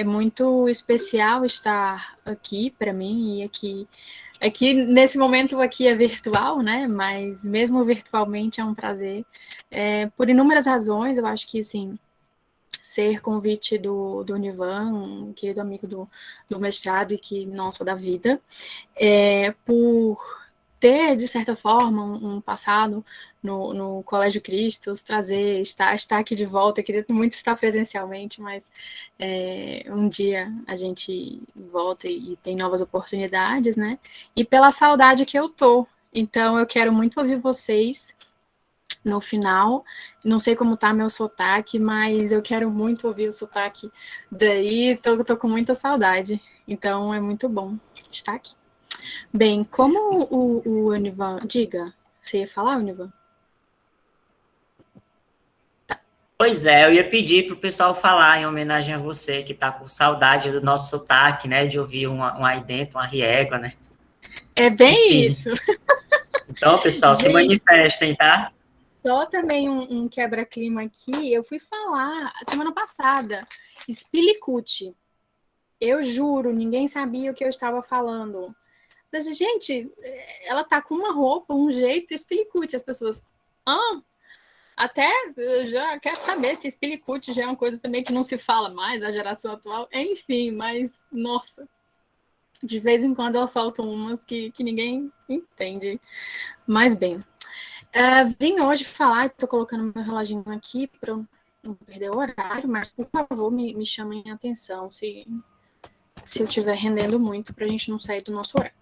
é muito especial estar aqui para mim e aqui nesse momento aqui é virtual, né? Mas mesmo virtualmente é um prazer. Por inúmeras razões, eu acho que assim, ser convite do Nivan, um querido amigo do mestrado e que, nossa, da vida, por ter, de certa forma, um passado no Colégio Cristos, estar aqui de volta, queria muito estar presencialmente, mas um dia a gente volta e tem novas oportunidades, né? E pela saudade que eu tô. Então, eu quero muito ouvir vocês no final. Não sei como tá meu sotaque, mas eu quero muito ouvir o sotaque daí, tô com muita saudade. Então, é muito bom estar aqui. Bem, como o Univan... Diga, você ia falar, Univan? Pois é, eu ia pedir para o pessoal falar em homenagem a você, que está com saudade do nosso sotaque, né? De ouvir um aí dentro, uma riégua, né? É bem Enfim. isso. Então, pessoal, se Gente, manifestem, tá? só também um quebra-clima aqui. Eu fui falar semana passada, Spilicuti. Eu juro, ninguém sabia o que eu estava falando. Mas, gente, ela tá com uma roupa, um jeito, Spilicuti. As pessoas, até eu já quero saber se Spilicuti já é uma coisa também que não se fala mais, a geração atual. Enfim, mas, nossa, de vez em quando eu solto umas que ninguém entende. Mas, bem, vim hoje falar, estou colocando meu reloginho aqui para não perder o horário, mas, por favor, me chamem a atenção se eu estiver rendendo muito, para a gente não sair do nosso horário.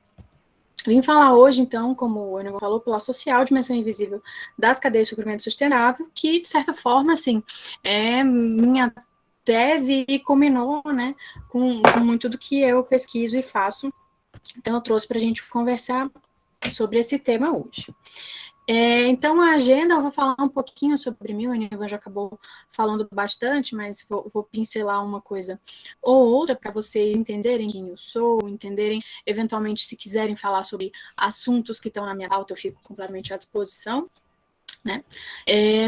Vim falar hoje, então, como o Ana falou, pela social dimensão invisível das cadeias de suprimento sustentável, que, de certa forma, assim, é minha tese e combinou, né, com muito do que eu pesquiso e faço. Então, eu trouxe para a gente conversar sobre esse tema hoje. Então, a agenda, eu vou falar um pouquinho sobre mim, o Enivan já acabou falando bastante, mas vou pincelar uma coisa ou outra para vocês entenderem quem eu sou, entenderem, eventualmente, se quiserem falar sobre assuntos que estão na minha pauta, eu fico completamente à disposição. Né?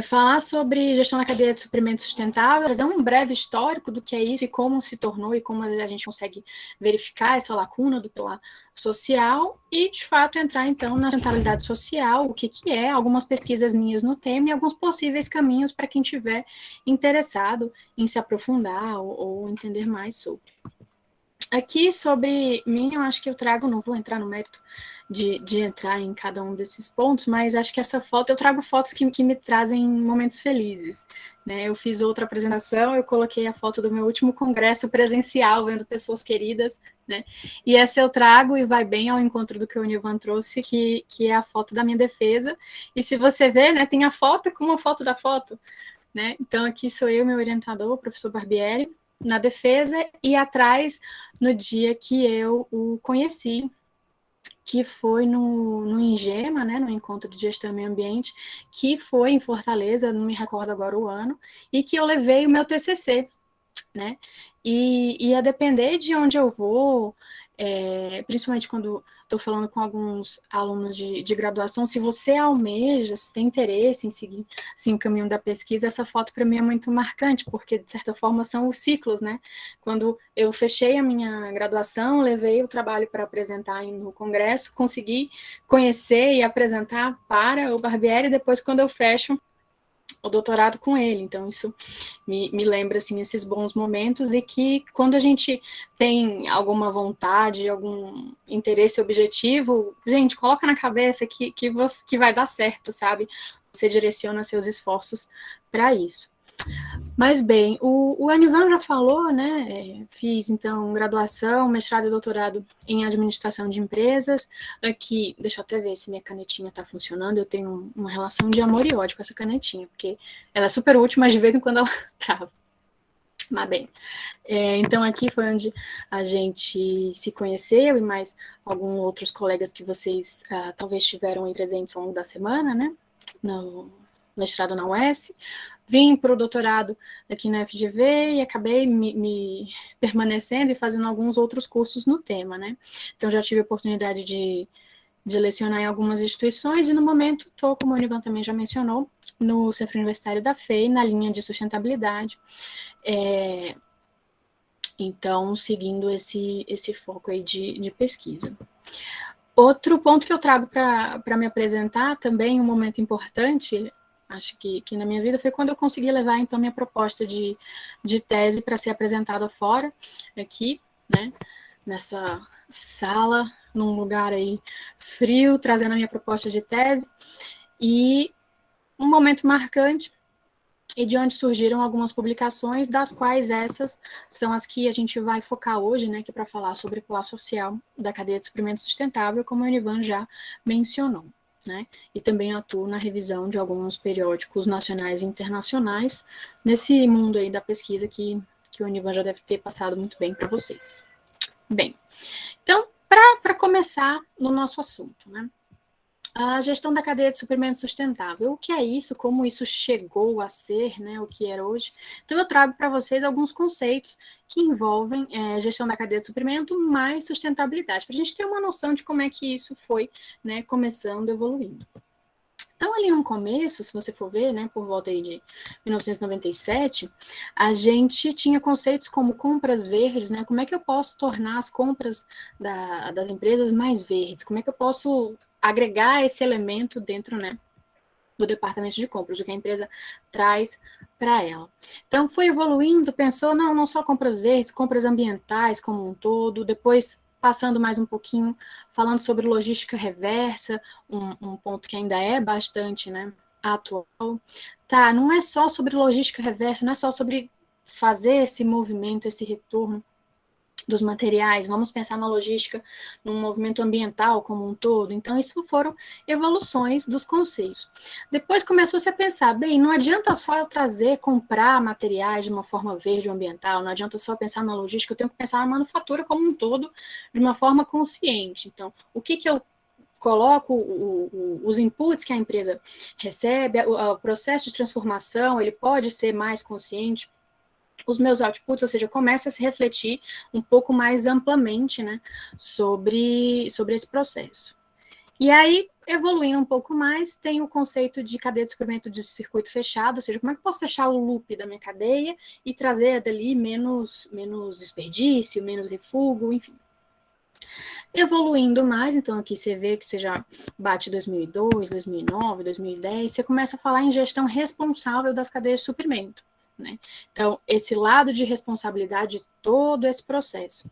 Falar sobre gestão da cadeia de suprimento sustentável, trazer um breve histórico do que é isso e como se tornou e como a gente consegue verificar essa lacuna do pilar social e, de fato, entrar, então, na sustentabilidade social, o que é, algumas pesquisas minhas no tema e alguns possíveis caminhos para quem tiver interessado em se aprofundar ou entender mais sobre. Aqui sobre mim, eu acho que eu trago, não vou entrar no mérito de entrar em cada um desses pontos, mas acho que essa foto, eu trago fotos que me trazem momentos felizes. Né? Eu fiz outra apresentação, eu coloquei a foto do meu último congresso presencial, vendo pessoas queridas, né? E essa eu trago e vai bem ao encontro do que o Nivan trouxe, que é a foto da minha defesa. E se você ver, né, tem a foto com uma foto da foto. Né? Então aqui sou eu, meu orientador, o professor Barbieri, na defesa, e atrás, no dia que eu o conheci, que foi no INGEMA, né, no Encontro de Gestão e Meio Ambiente, que foi em Fortaleza, não me recordo agora o ano, e que eu levei o meu TCC, né, e a depender de onde eu vou, principalmente quando estou falando com alguns alunos de graduação, se você almeja, se tem interesse em seguir assim, o caminho da pesquisa, essa foto para mim é muito marcante, porque de certa forma são os ciclos, né? Quando eu fechei a minha graduação, levei o trabalho para apresentar no congresso, consegui conhecer e apresentar para o Barbieri, e depois quando eu fecho o doutorado com ele, então isso me lembra, assim, esses bons momentos e que quando a gente tem alguma vontade, algum interesse objetivo, gente, coloca na cabeça que vai dar certo, sabe? Você direciona seus esforços para isso. Mas bem, o Anivan já falou, né? Fiz então graduação, mestrado e doutorado em administração de empresas. Aqui, deixa eu até ver se minha canetinha está funcionando. Eu tenho uma relação de amor e ódio com essa canetinha, porque ela é super útil, mas de vez em quando ela trava. Mas bem, então aqui foi onde a gente se conheceu e mais alguns outros colegas que vocês talvez tiveram aí presentes ao longo da semana, né? No mestrado na UES. Vim para o doutorado aqui na FGV e acabei me permanecendo e fazendo alguns outros cursos no tema, né? Então, já tive a oportunidade de lecionar em algumas instituições e, no momento, estou, como o Onivan também já mencionou, no Centro Universitário da FEI, na linha de sustentabilidade. Então, seguindo esse foco aí de pesquisa. Outro ponto que eu trago para me apresentar, também um momento importante, acho que na minha vida, foi quando eu consegui levar, então, minha proposta de tese para ser apresentada fora, aqui, né, nessa sala, num lugar aí frio, trazendo a minha proposta de tese, e um momento marcante, e de onde surgiram algumas publicações, das quais essas são as que a gente vai focar hoje, né, que é para falar sobre o pilar social da cadeia de suprimento sustentável, como a Univan já mencionou, né, e também atuo na revisão de alguns periódicos nacionais e internacionais, nesse mundo aí da pesquisa que o Univan já deve ter passado muito bem para vocês. Bem, então, para começar no nosso assunto, né, a gestão da cadeia de suprimento sustentável. O que é isso? Como isso chegou a ser, né? O que era hoje? Então, eu trago para vocês alguns conceitos que envolvem gestão da cadeia de suprimento mais sustentabilidade, para a gente ter uma noção de como é que isso foi, né, começando, evoluindo. Então, ali no começo, se você for ver, né, por volta aí de 1997, a gente tinha conceitos como compras verdes, né? Como é que eu posso tornar as compras das empresas mais verdes? Como é que eu posso agregar esse elemento dentro, né, do departamento de compras, o que a empresa traz para ela. Então, foi evoluindo, pensou, não só compras verdes, compras ambientais como um todo, depois passando mais um pouquinho, falando sobre logística reversa, um ponto que ainda é bastante, né, atual. Tá, não é só sobre logística reversa, não é só sobre fazer esse movimento, esse retorno dos materiais, vamos pensar na logística, num movimento ambiental como um todo. Então, isso foram evoluções dos conceitos. Depois começou-se a pensar, bem, não adianta só eu comprar materiais de uma forma verde ou ambiental, não adianta só pensar na logística, eu tenho que pensar na manufatura como um todo, de uma forma consciente. Então, o que eu coloco os inputs que a empresa recebe, o processo de transformação, ele pode ser mais consciente, os meus outputs, ou seja, começa a se refletir um pouco mais amplamente, né, sobre esse processo. E aí, evoluindo um pouco mais, tem o conceito de cadeia de suprimento de circuito fechado, ou seja, como é que eu posso fechar o loop da minha cadeia e trazer dali menos desperdício, menos refúgio, enfim. Evoluindo mais, então aqui você vê que você já bate 2002, 2009, 2010, você começa a falar em gestão responsável das cadeias de suprimento. Né? Então, esse lado de responsabilidade de todo esse processo.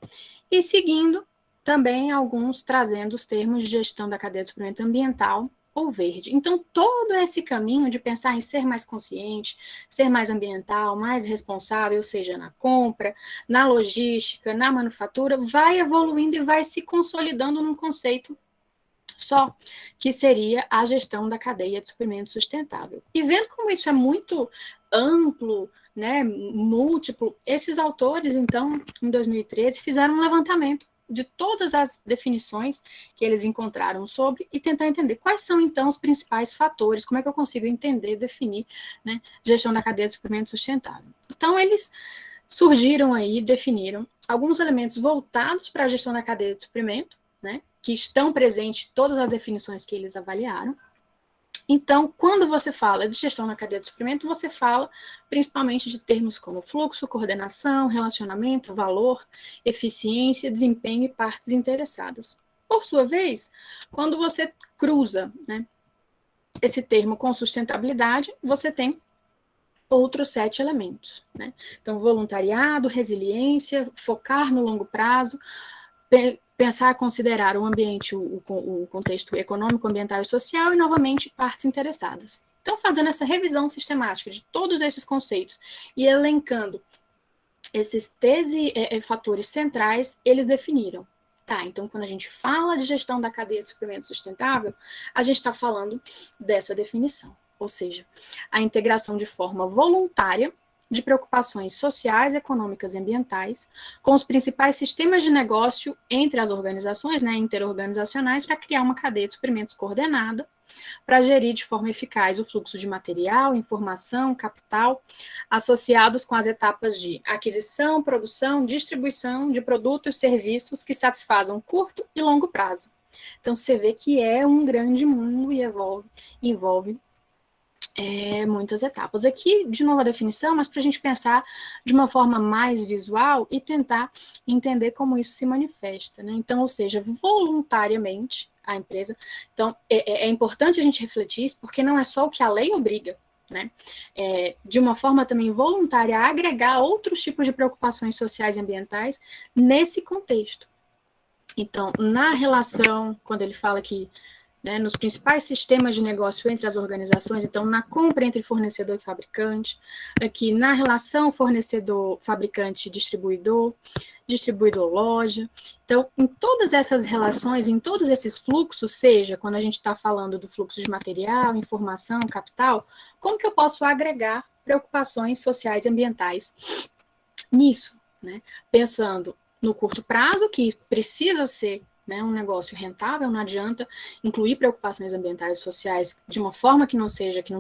E seguindo, também alguns trazendo os termos de gestão da cadeia de suprimento ambiental ou verde. Então, todo esse caminho de pensar em ser mais consciente, ser mais ambiental, mais responsável, seja na compra, na logística, na manufatura, vai evoluindo e vai se consolidando num conceito só, que seria a gestão da cadeia de suprimento sustentável. E vendo como isso é muito amplo, né, múltiplo, esses autores, então, em 2013, fizeram um levantamento de todas as definições que eles encontraram sobre e tentar entender quais são, então, os principais fatores, como é que eu consigo entender, definir, né, gestão da cadeia de suprimento sustentável. Então, eles surgiram aí, definiram alguns elementos voltados para a gestão da cadeia de suprimento, né, que estão presentes em todas as definições que eles avaliaram. Então, quando você fala de gestão na cadeia de suprimento, você fala principalmente de termos como fluxo, coordenação, relacionamento, valor, eficiência, desempenho e partes interessadas. Por sua vez, quando você cruza, né, esse termo com sustentabilidade, você tem outros 7 elementos. Né? Então, voluntariado, resiliência, focar no longo prazo, pensar, considerar o ambiente, o contexto econômico, ambiental e social, e, novamente, partes interessadas. Então, fazendo essa revisão sistemática de todos esses conceitos e elencando esses 13 fatores centrais, eles definiram. Tá, então, quando a gente fala de gestão da cadeia de suprimento sustentável, a gente está falando dessa definição, ou seja, a integração de forma voluntária de preocupações sociais, econômicas e ambientais, com os principais sistemas de negócio entre as organizações, né, interorganizacionais, para criar uma cadeia de suprimentos coordenada, para gerir de forma eficaz o fluxo de material, informação, capital, associados com as etapas de aquisição, produção, distribuição de produtos e serviços que satisfazam curto e longo prazo. Então, você vê que é um grande mundo e envolve Muitas etapas. Aqui, de novo, a definição, mas para a gente pensar de uma forma mais visual e tentar entender como isso se manifesta, né? Então, ou seja, voluntariamente a empresa. Então, é importante a gente refletir isso, porque não é só o que a lei obriga, né? De uma forma também voluntária, a agregar outros tipos de preocupações sociais e ambientais nesse contexto. Então, na relação, quando ele fala que nos principais sistemas de negócio entre as organizações, então na compra entre fornecedor e fabricante, aqui na relação fornecedor-fabricante-distribuidor, distribuidor-loja. Então, em todas essas relações, em todos esses fluxos, seja quando a gente está falando do fluxo de material, informação, capital, como que eu posso agregar preocupações sociais e ambientais nisso, né? Pensando no curto prazo, que precisa ser um negócio rentável, não adianta incluir preocupações ambientais e sociais de uma forma que não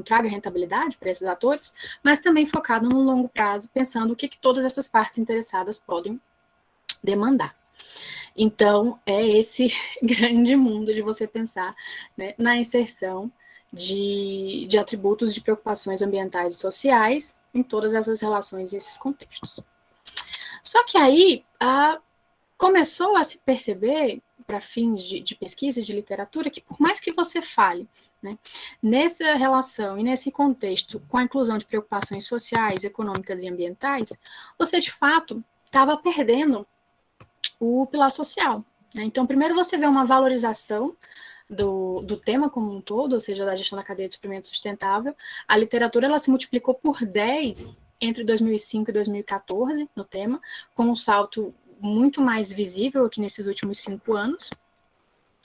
traga rentabilidade para esses atores, mas também focado no longo prazo, pensando o que todas essas partes interessadas podem demandar. Então, é esse grande mundo de você pensar na inserção de atributos de preocupações ambientais e sociais em todas essas relações e esses contextos. Só que aí começou a se perceber, para fins de pesquisa e de literatura, que por mais que você fale nessa relação e nesse contexto com a inclusão de preocupações sociais, econômicas e ambientais, você de fato estava perdendo o pilar social. Então, primeiro você vê uma valorização do tema como um todo, ou seja, da gestão da cadeia de suprimento sustentável. A literatura ela se multiplicou por 10 entre 2005 e 2014 no tema, com um salto muito mais visível aqui nesses últimos 5 anos,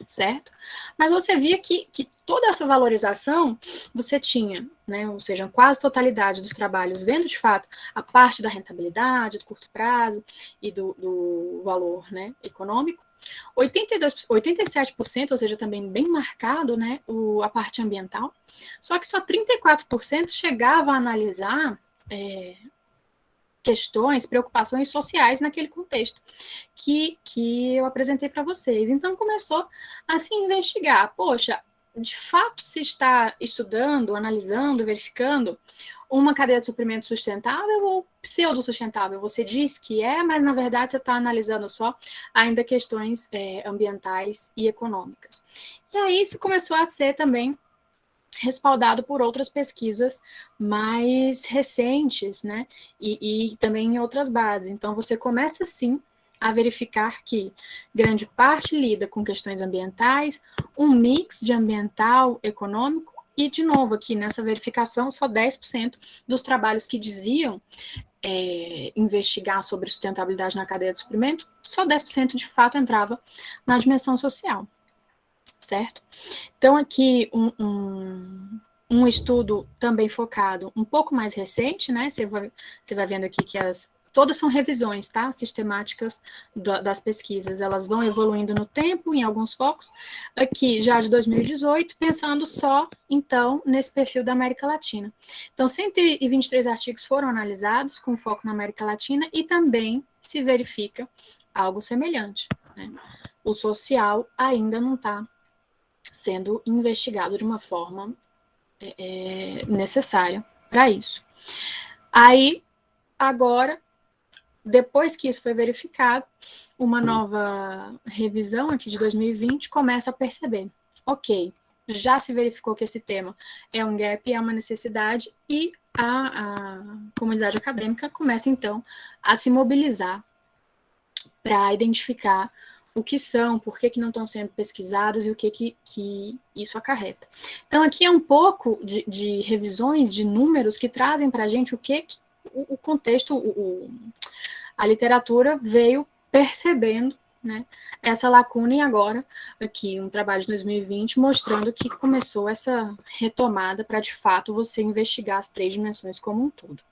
certo? Mas você via que toda essa valorização você tinha, ou seja, quase totalidade dos trabalhos vendo de fato a parte da rentabilidade, do curto prazo e do valor econômico. 87%, ou seja, também bem marcado a parte ambiental, só que só 34% chegava a analisar questões, preocupações sociais naquele contexto que eu apresentei para vocês. Então, começou a se investigar. Poxa, de fato se está estudando, analisando, verificando uma cadeia de suprimento sustentável ou pseudo-sustentável? Você diz que mas na verdade você está analisando só ainda questões ambientais e econômicas. E aí isso começou a ser também respaldado por outras pesquisas mais recentes, e também em outras bases. Então, você começa, sim, a verificar que grande parte lida com questões ambientais, um mix de ambiental, econômico, e, de novo, aqui nessa verificação, só 10% dos trabalhos que diziam investigar sobre sustentabilidade na cadeia de suprimento, só 10% de fato entrava na dimensão social. Certo? Então, aqui um estudo também focado, um pouco mais recente, Você vai vendo aqui que todas são revisões, tá? Sistemáticas das pesquisas. Elas vão evoluindo no tempo, em alguns focos. Aqui, já de 2018, pensando só, então, nesse perfil da América Latina. Então, 123 artigos foram analisados com foco na América Latina e também se verifica algo semelhante, O social ainda não está sendo investigado de uma forma necessária para isso. Aí, agora, depois que isso foi verificado, uma nova revisão aqui de 2020 começa a perceber, ok, já se verificou que esse tema é um gap, é uma necessidade, e a comunidade acadêmica começa, então, a se mobilizar para identificar o que são, por que não estão sendo pesquisados e o que isso acarreta. Então, aqui é um pouco de revisões de números que trazem para a gente o contexto, a literatura veio percebendo essa lacuna, e agora, aqui, um trabalho de 2020 mostrando que começou essa retomada para, de fato, você investigar as 3 dimensões como um todo.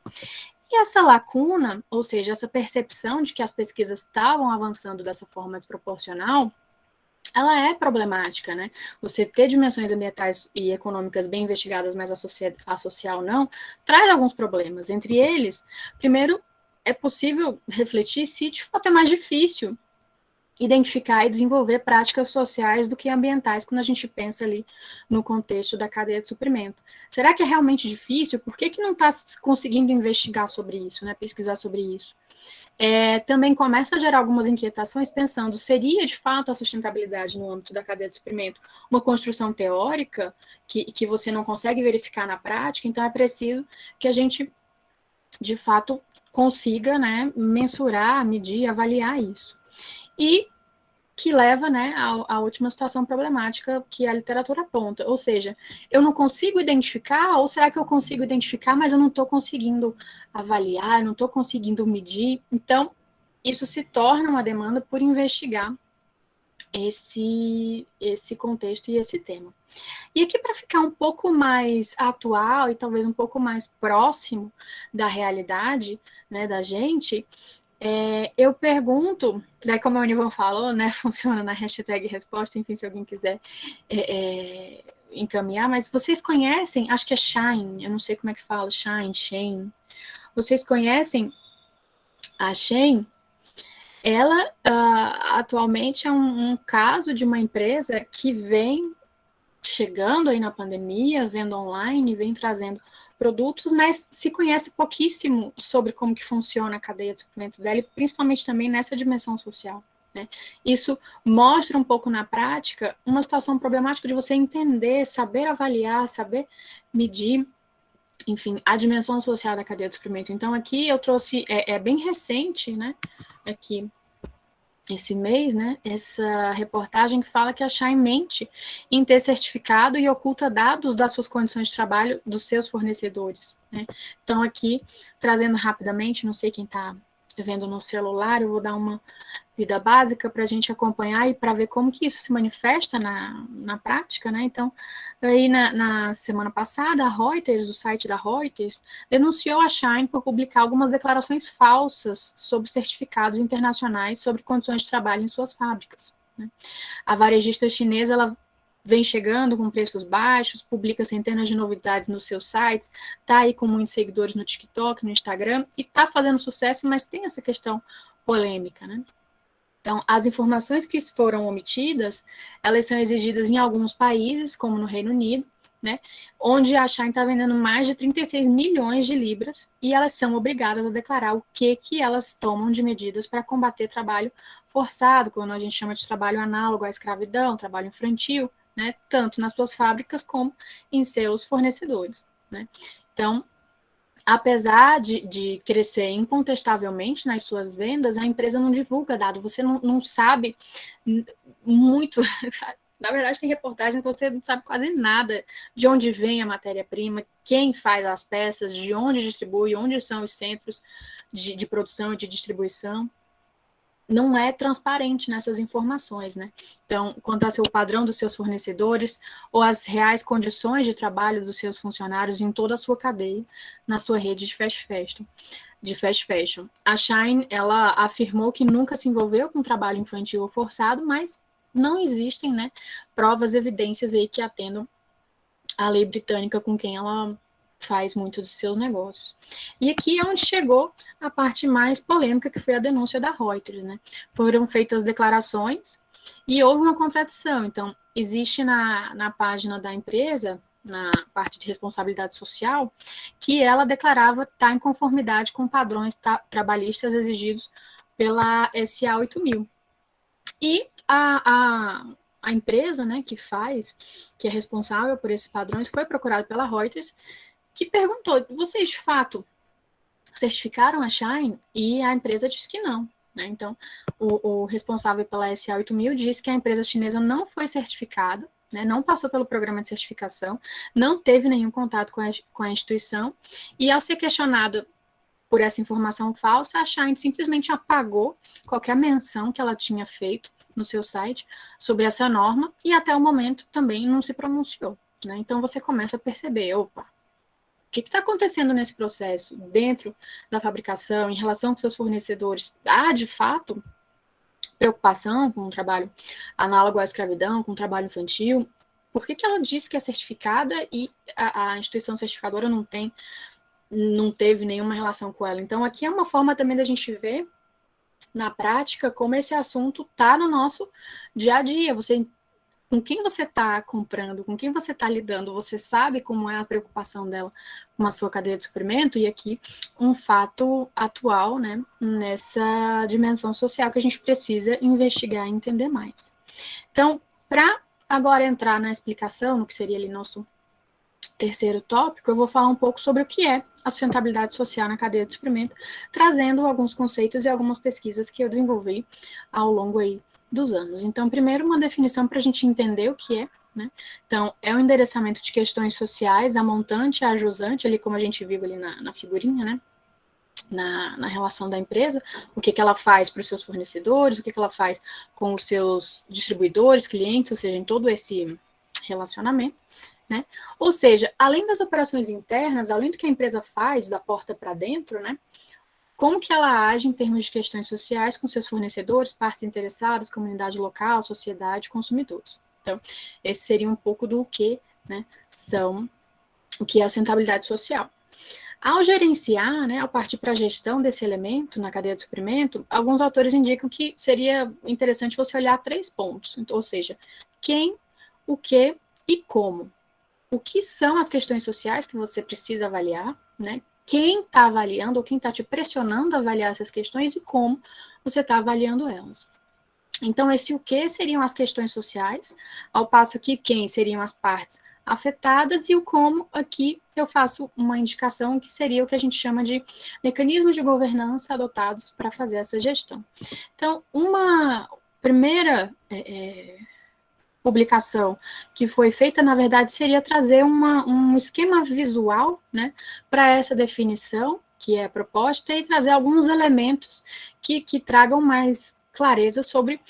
E essa lacuna, ou seja, essa percepção de que as pesquisas estavam avançando dessa forma desproporcional, ela é problemática, Você ter dimensões ambientais e econômicas bem investigadas, mas a social não, traz alguns problemas. Entre eles, primeiro, é possível refletir se de fato é mais difícil identificar e desenvolver práticas sociais do que ambientais quando a gente pensa ali no contexto da cadeia de suprimento. Será que é realmente difícil? Por que não está conseguindo investigar sobre isso, né? Pesquisar sobre isso? Também começa a gerar algumas inquietações pensando, seria de fato a sustentabilidade no âmbito da cadeia de suprimento uma construção teórica que você não consegue verificar na prática? Então é preciso que a gente, de fato, consiga, né, mensurar, medir, avaliar isso. E que leva, né, à última situação problemática que a literatura aponta. Ou seja, eu não consigo identificar, ou será que eu consigo identificar, mas eu não estou conseguindo avaliar, não estou conseguindo medir? Então, isso se torna uma demanda por investigar esse contexto e esse tema. E aqui, para ficar um pouco mais atual e talvez um pouco mais próximo da realidade, né, da gente, eu pergunto, daí como a Univan falou, né, funciona na hashtag resposta, enfim, se alguém quiser encaminhar, mas vocês conhecem, acho que é Shine, eu não sei como é que fala, Shine, vocês conhecem a Shein? Ela atualmente é um caso de uma empresa que vem chegando aí na pandemia, vendo online, vem trazendo produtos, mas se conhece pouquíssimo sobre como que funciona a cadeia de suprimentos dela, e principalmente também nessa dimensão social, né? Isso mostra um pouco na prática uma situação problemática de você entender, saber avaliar, saber medir, enfim, a dimensão social da cadeia de suprimento. Então aqui eu trouxe, bem recente, né, aqui esse mês, né, essa reportagem que fala que a Shein mente em ter certificado e oculta dados das suas condições de trabalho dos seus fornecedores, né? Então, aqui, trazendo rapidamente, não sei quem está vendo no celular, eu vou dar uma vida básica para a gente acompanhar e para ver como que isso se manifesta na prática, né? Então, aí na semana passada, a Reuters, o site da Reuters, denunciou a Shein por publicar algumas declarações falsas sobre certificados internacionais sobre condições de trabalho em suas fábricas, né? A varejista chinesa, ela vem chegando com preços baixos, publica centenas de novidades nos seus sites, tá aí com muitos seguidores no TikTok, no Instagram, e tá fazendo sucesso, mas tem essa questão polêmica, né? Então, as informações que foram omitidas, elas são exigidas em alguns países, como no Reino Unido, né, onde a Shein está vendendo mais de 36 milhões de libras, e elas são obrigadas a declarar o que elas tomam de medidas para combater trabalho forçado, quando a gente chama de trabalho análogo à escravidão, trabalho infantil, né, tanto nas suas fábricas como em seus fornecedores, né. Então, apesar de crescer incontestavelmente nas suas vendas, a empresa não divulga dado, você não sabe muito, na verdade tem reportagens que você não sabe quase nada de onde vem a matéria-prima, quem faz as peças, de onde distribui, onde são os centros de produção e de distribuição. Não é transparente nessas informações, né? Então, quanto ao seu padrão dos seus fornecedores ou as reais condições de trabalho dos seus funcionários em toda a sua cadeia, na sua rede de fast fashion. A Shein, ela afirmou que nunca se envolveu com trabalho infantil ou forçado, mas não existem, né, provas, evidências aí que atendam à lei britânica com quem ela faz muitos dos seus negócios. E aqui é onde chegou a parte mais polêmica, que foi a denúncia da Reuters, né? Foram feitas declarações e houve uma contradição. Então, existe na página da empresa, na parte de responsabilidade social, que ela declarava estar em conformidade com padrões trabalhistas exigidos pela SA 8000. E a empresa, né, que é responsável por esses padrões, foi procurada pela Reuters, que perguntou, vocês de fato certificaram a Shein? E a empresa disse que não, né? Então, o responsável pela SA 8000 disse que a empresa chinesa não foi certificada, né, não passou pelo programa de certificação, não teve nenhum contato com a instituição, e ao ser questionada por essa informação falsa, a Shein simplesmente apagou qualquer menção que ela tinha feito no seu site sobre essa norma, e até o momento também não se pronunciou, né? Então você começa a perceber, opa, o que está acontecendo nesse processo dentro da fabricação, em relação com seus fornecedores? Há, de fato, preocupação com o trabalho análogo à escravidão, com o trabalho infantil? Por que ela diz que é certificada e a instituição certificadora não teve nenhuma relação com ela? Então, aqui é uma forma também da gente ver na prática como esse assunto está no nosso dia a dia. Com quem você está comprando, com quem você está lidando, você sabe como é a preocupação dela com a sua cadeia de suprimento, e aqui um fato atual, né, nessa dimensão social que a gente precisa investigar e entender mais. Então, para agora entrar na explicação, no que seria ali nosso terceiro tópico, eu vou falar um pouco sobre o que é a sustentabilidade social na cadeia de suprimento, trazendo alguns conceitos e algumas pesquisas que eu desenvolvi ao longo aí dos anos. Então, primeiro, uma definição para a gente entender o que é, né? Então, é o endereçamento de questões sociais, a montante, a jusante, ali como a gente viu ali na figurinha, né? Na relação da empresa, o que ela faz para os seus fornecedores, o que ela faz com os seus distribuidores, clientes, ou seja, em todo esse relacionamento, né? Ou seja, além das operações internas, além do que a empresa faz da porta para dentro, né? Como que ela age em termos de questões sociais com seus fornecedores, partes interessadas, comunidade local, sociedade, consumidores. Então, esse seria um pouco do que, né, o que é a sustentabilidade social. Ao gerenciar, né, ao partir para a gestão desse elemento na cadeia de suprimento, alguns autores indicam que seria interessante você olhar 3 pontos, ou seja, quem, o que e como. O que são as questões sociais que você precisa avaliar, né? Quem está avaliando ou quem está te pressionando a avaliar essas questões e como você está avaliando elas. Então, esse o que seriam as questões sociais, ao passo que quem seriam as partes afetadas, e o como aqui eu faço uma indicação que seria o que a gente chama de mecanismos de governança adotados para fazer essa gestão. Então, uma primeira publicação que foi feita, na verdade, seria trazer um esquema visual, né, para essa definição que é proposta e trazer alguns elementos que tragam mais clareza sobre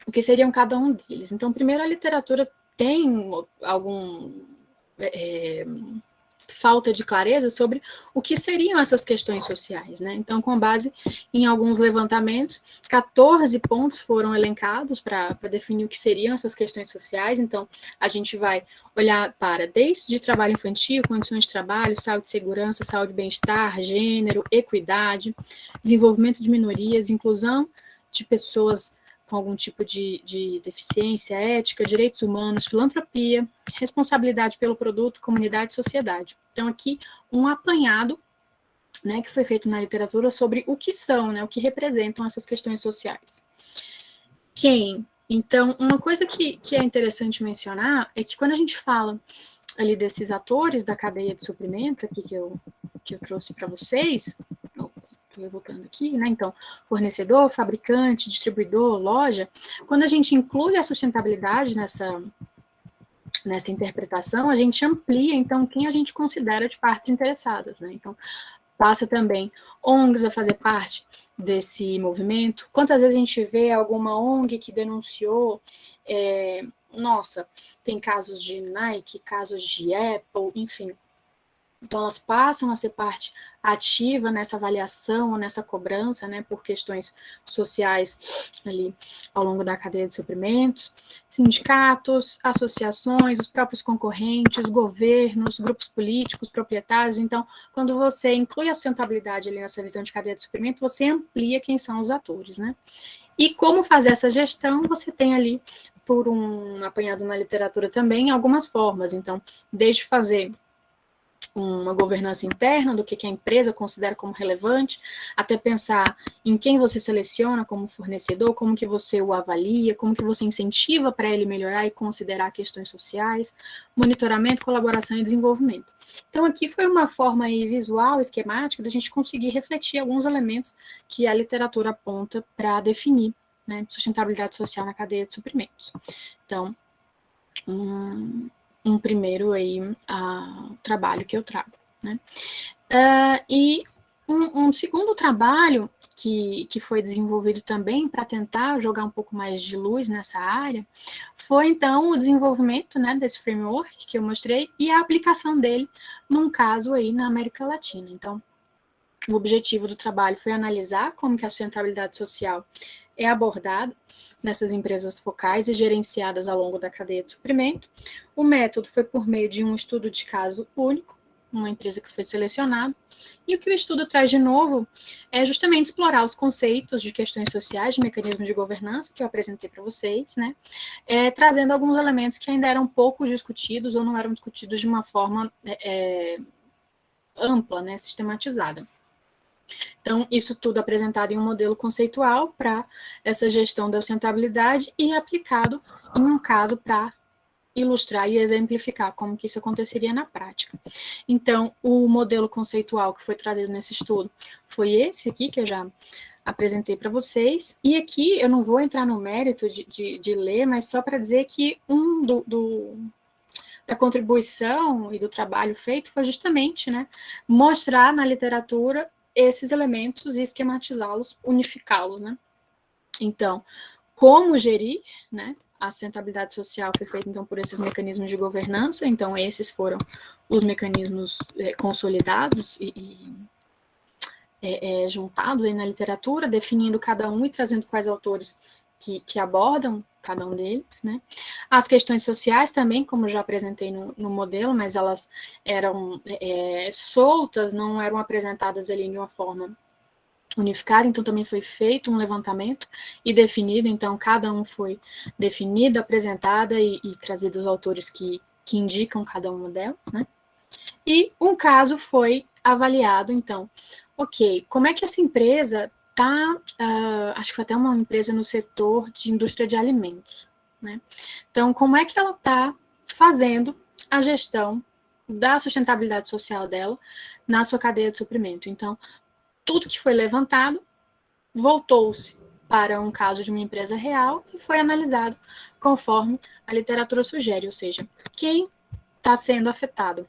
o que seriam cada um deles. Então, primeiro, a literatura tem algum falta de clareza sobre o que seriam essas questões sociais, né? Então, com base em alguns levantamentos, 14 pontos foram elencados para definir o que seriam essas questões sociais. Então, a gente vai olhar para desde trabalho infantil, condições de trabalho, saúde e segurança, saúde e bem-estar, gênero, equidade, desenvolvimento de minorias, inclusão de pessoas com algum tipo de deficiência, ética, direitos humanos, filantropia, responsabilidade pelo produto, comunidade e sociedade. Então, aqui, um apanhado, né, que foi feito na literatura sobre o que são, né, o que representam essas questões sociais. Quem? Então, uma coisa que é interessante mencionar é que quando a gente fala ali desses atores da cadeia de suprimento, aqui que eu trouxe para vocês, estou voltando aqui, né? Então, fornecedor, fabricante, distribuidor, loja, quando a gente inclui a sustentabilidade nessa interpretação, a gente amplia, então, quem a gente considera de partes interessadas, né? Então, passa também ONGs a fazer parte desse movimento. Quantas vezes a gente vê alguma ONG que denunciou, nossa, tem casos de Nike, casos de Apple, enfim. Então, elas passam a ser parte ativa nessa avaliação, nessa cobrança, né, por questões sociais ali ao longo da cadeia de suprimentos, sindicatos, associações, os próprios concorrentes, governos, grupos políticos, proprietários. Então, quando você inclui a sustentabilidade ali nessa visão de cadeia de suprimento, você amplia quem são os atores, né? E como fazer essa gestão, você tem ali, por um apanhado na literatura também, algumas formas. Então, desde fazer uma governança interna do que a empresa considera como relevante, até pensar em quem você seleciona como fornecedor, como que você o avalia, como que você incentiva para ele melhorar e considerar questões sociais, monitoramento, colaboração e desenvolvimento. Então, aqui foi uma forma aí visual, esquemática, da gente conseguir refletir alguns elementos que a literatura aponta para definir, né, sustentabilidade social na cadeia de suprimentos. Então, um primeiro aí, trabalho que eu trago, né? E um segundo trabalho que foi desenvolvido também para tentar jogar um pouco mais de luz nessa área foi, então, o desenvolvimento, né, desse framework que eu mostrei e a aplicação dele num caso aí na América Latina. Então, o objetivo do trabalho foi analisar como que a sustentabilidade social é abordada nessas empresas focais e gerenciadas ao longo da cadeia de suprimento. O método foi por meio de um estudo de caso único, uma empresa que foi selecionada. E o que o estudo traz de novo é justamente explorar os conceitos de questões sociais, de mecanismos de governança, que eu apresentei para vocês, né? Trazendo alguns elementos que ainda eram pouco discutidos ou não eram discutidos de uma forma ampla, né, sistematizada. Então, isso tudo apresentado em um modelo conceitual para essa gestão da sustentabilidade e aplicado em um caso para ilustrar e exemplificar como que isso aconteceria na prática. Então, o modelo conceitual que foi trazido nesse estudo foi esse aqui, que eu já apresentei para vocês, e aqui eu não vou entrar no mérito de ler, mas só para dizer que da contribuição e do trabalho feito foi justamente, né, mostrar na literatura esses elementos e esquematizá-los, unificá-los, né. Então, como gerir, né, a sustentabilidade social foi feita, então, por esses mecanismos de governança, então, esses foram os mecanismos consolidados e juntados aí na literatura, definindo cada um e trazendo quais autores que abordam cada um deles, né? As questões sociais também, como já apresentei no modelo, mas elas eram soltas, não eram apresentadas ali de uma forma unificada, então também foi feito um levantamento e definido, então cada um foi definido, apresentada e trazido os autores que indicam cada uma delas, né? E um caso foi avaliado, então, ok, como é que essa empresa está, acho que foi até uma empresa no setor de indústria de alimentos, né? Então, como é que ela está fazendo a gestão da sustentabilidade social dela na sua cadeia de suprimento? Então, tudo que foi levantado voltou-se para um caso de uma empresa real e foi analisado conforme a literatura sugere, ou seja, quem está sendo afetado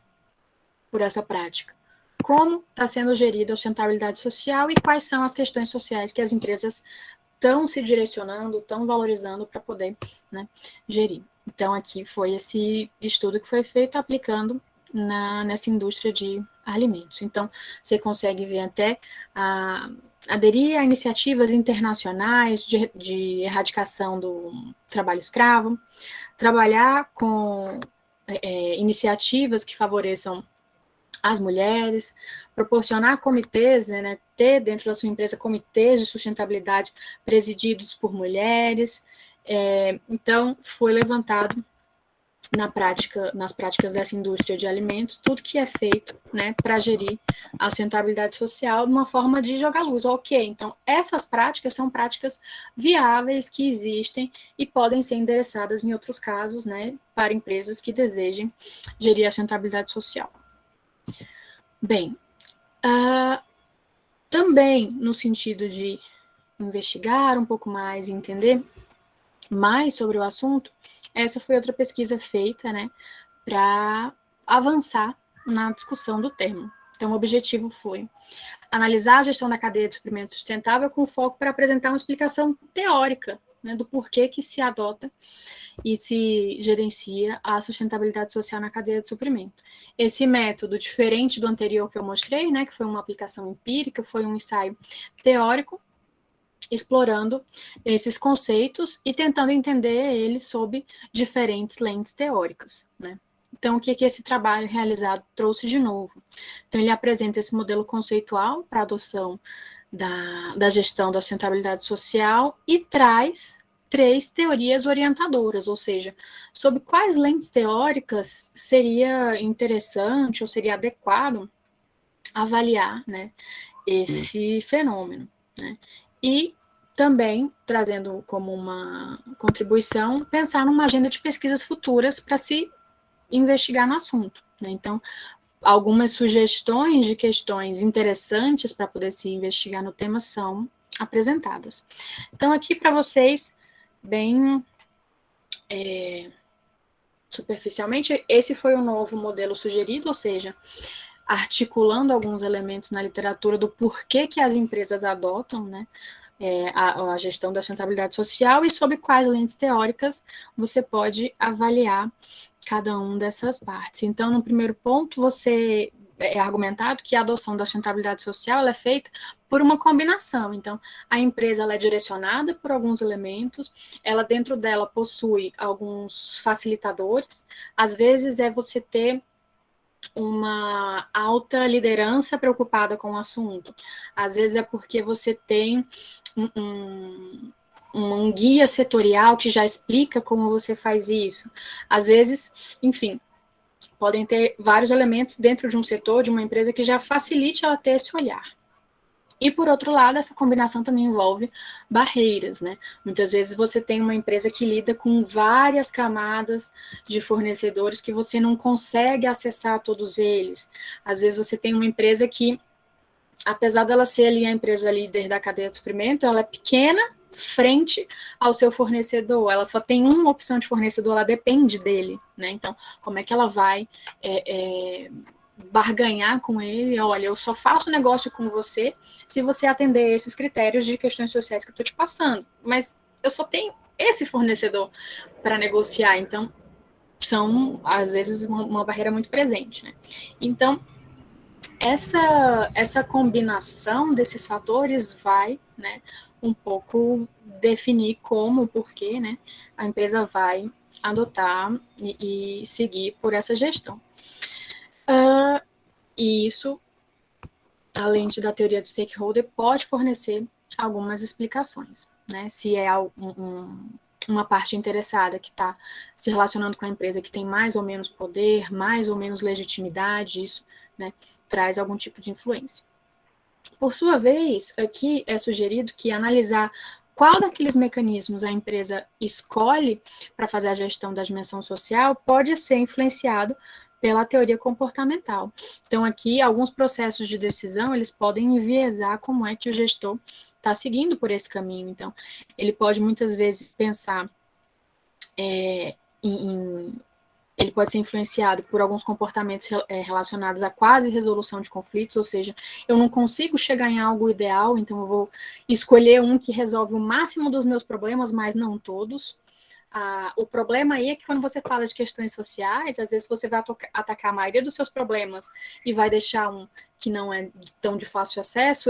por essa prática, como está sendo gerida a sustentabilidade social e quais são as questões sociais que as empresas estão se direcionando, estão valorizando para poder, né, gerir. Então, aqui foi esse estudo que foi feito aplicando nessa indústria de alimentos. Então, você consegue ver até aderir a iniciativas internacionais de erradicação do trabalho escravo, trabalhar com iniciativas que favoreçam as mulheres, proporcionar comitês, né, ter dentro da sua empresa comitês de sustentabilidade presididos por mulheres. Então, foi levantado nas práticas dessa indústria de alimentos, tudo que é feito, né, para gerir a sustentabilidade social de uma forma de jogar luz. Ok, então essas práticas são práticas viáveis que existem e podem ser endereçadas em outros casos, né, para empresas que desejem gerir a sustentabilidade social. Bem, também no sentido de investigar um pouco mais e entender mais sobre o assunto, essa foi outra pesquisa feita, né, para avançar na discussão do termo. Então, o objetivo foi analisar a gestão da cadeia de suprimento sustentável com foco para apresentar uma explicação teórica, né, do porquê que se adota e se gerencia a sustentabilidade social na cadeia de suprimento. Esse método, diferente do anterior que eu mostrei, né, que foi uma aplicação empírica, foi um ensaio teórico, explorando esses conceitos e tentando entender eles sob diferentes lentes teóricas, né? Então, o que esse trabalho realizado trouxe de novo? Então, ele apresenta esse modelo conceitual para a adoção da gestão da sustentabilidade social e traz 3 teorias orientadoras, ou seja, sob quais lentes teóricas seria interessante ou seria adequado avaliar, né, esse fenômeno, né? E também, trazendo como uma contribuição, pensar numa agenda de pesquisas futuras para se investigar no assunto, né? Então, algumas sugestões de questões interessantes para poder se investigar no tema são apresentadas. Então, aqui para vocês, bem superficialmente, esse foi o novo modelo sugerido, ou seja, articulando alguns elementos na literatura do porquê que as empresas adotam, né, a gestão da sustentabilidade social e sob quais lentes teóricas você pode avaliar cada uma dessas partes. Então, no primeiro ponto, você é argumentado que a adoção da sustentabilidade social ela é feita por uma combinação. Então, a empresa ela é direcionada por alguns elementos, ela dentro dela possui alguns facilitadores, às vezes é você ter uma alta liderança preocupada com o assunto. Às vezes é porque você tem um guia setorial que já explica como você faz isso. Às vezes, enfim, podem ter vários elementos dentro de um setor, de uma empresa, que já facilite ela ter esse olhar. E, por outro lado, essa combinação também envolve barreiras, né? Muitas vezes você tem uma empresa que lida com várias camadas de fornecedores que você não consegue acessar todos eles. Às vezes você tem uma empresa que, apesar dela ser ali a empresa líder da cadeia de suprimento, ela é pequena frente ao seu fornecedor, ela só tem uma opção de fornecedor, ela depende dele, né? Então, como é que ela vai barganhar com ele? Olha, eu só faço negócio com você se você atender esses critérios de questões sociais que eu estou te passando, mas eu só tenho esse fornecedor para negociar, então são, às vezes, uma barreira muito presente, né? Então, essa combinação desses fatores vai, né, um pouco definir como, porquê, né, a empresa vai adotar e seguir por essa gestão. E isso, além da teoria do stakeholder, pode fornecer algumas explicações, né, se é uma parte interessada que está se relacionando com a empresa que tem mais ou menos poder, mais ou menos legitimidade, isso, né, traz algum tipo de influência. Por sua vez, aqui é sugerido que analisar qual daqueles mecanismos a empresa escolhe para fazer a gestão da dimensão social pode ser influenciado pela teoria comportamental. Então, aqui, alguns processos de decisão, eles podem enviesar como é que o gestor está seguindo por esse caminho. Então, ele pode, muitas vezes, pensar ele pode ser influenciado por alguns comportamentos relacionados à quase resolução de conflitos, ou seja, eu não consigo chegar em algo ideal, então eu vou escolher um que resolve o máximo dos meus problemas, mas não todos. O problema aí é que quando você fala de questões sociais, às vezes você vai atacar a maioria dos seus problemas e vai deixar um que não é tão de fácil acesso.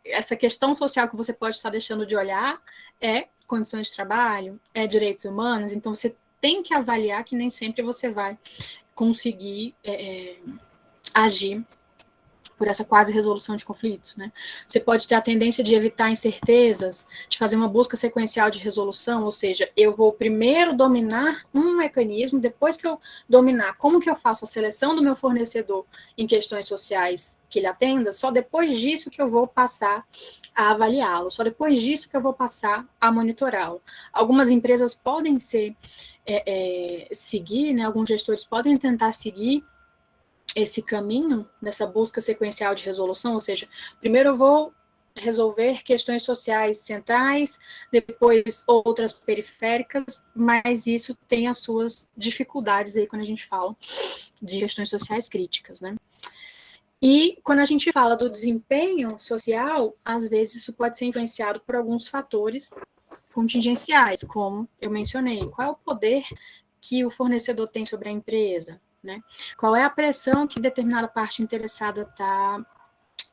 Essa questão social que você pode estar deixando de olhar é condições de trabalho, é direitos humanos, então você tem que avaliar que nem sempre você vai conseguir agir por essa quase resolução de conflitos, né? Você pode ter a tendência de evitar incertezas, de fazer uma busca sequencial de resolução, ou seja, eu vou primeiro dominar um mecanismo, depois que eu dominar como que eu faço a seleção do meu fornecedor em questões sociais que ele atenda, só depois disso que eu vou passar a avaliá-lo, só depois disso que eu vou passar a monitorá-lo. Algumas empresas podem seguir, né? Alguns gestores podem tentar seguir esse caminho nessa busca sequencial de resolução, ou seja, primeiro eu vou resolver questões sociais centrais, depois outras periféricas, mas isso tem as suas dificuldades aí quando a gente fala de questões sociais críticas, né? E quando a gente fala do desempenho social, às vezes isso pode ser influenciado por alguns fatores contingenciais, como eu mencionei, qual é o poder que o fornecedor tem sobre a empresa, né? Qual é a pressão que determinada parte interessada está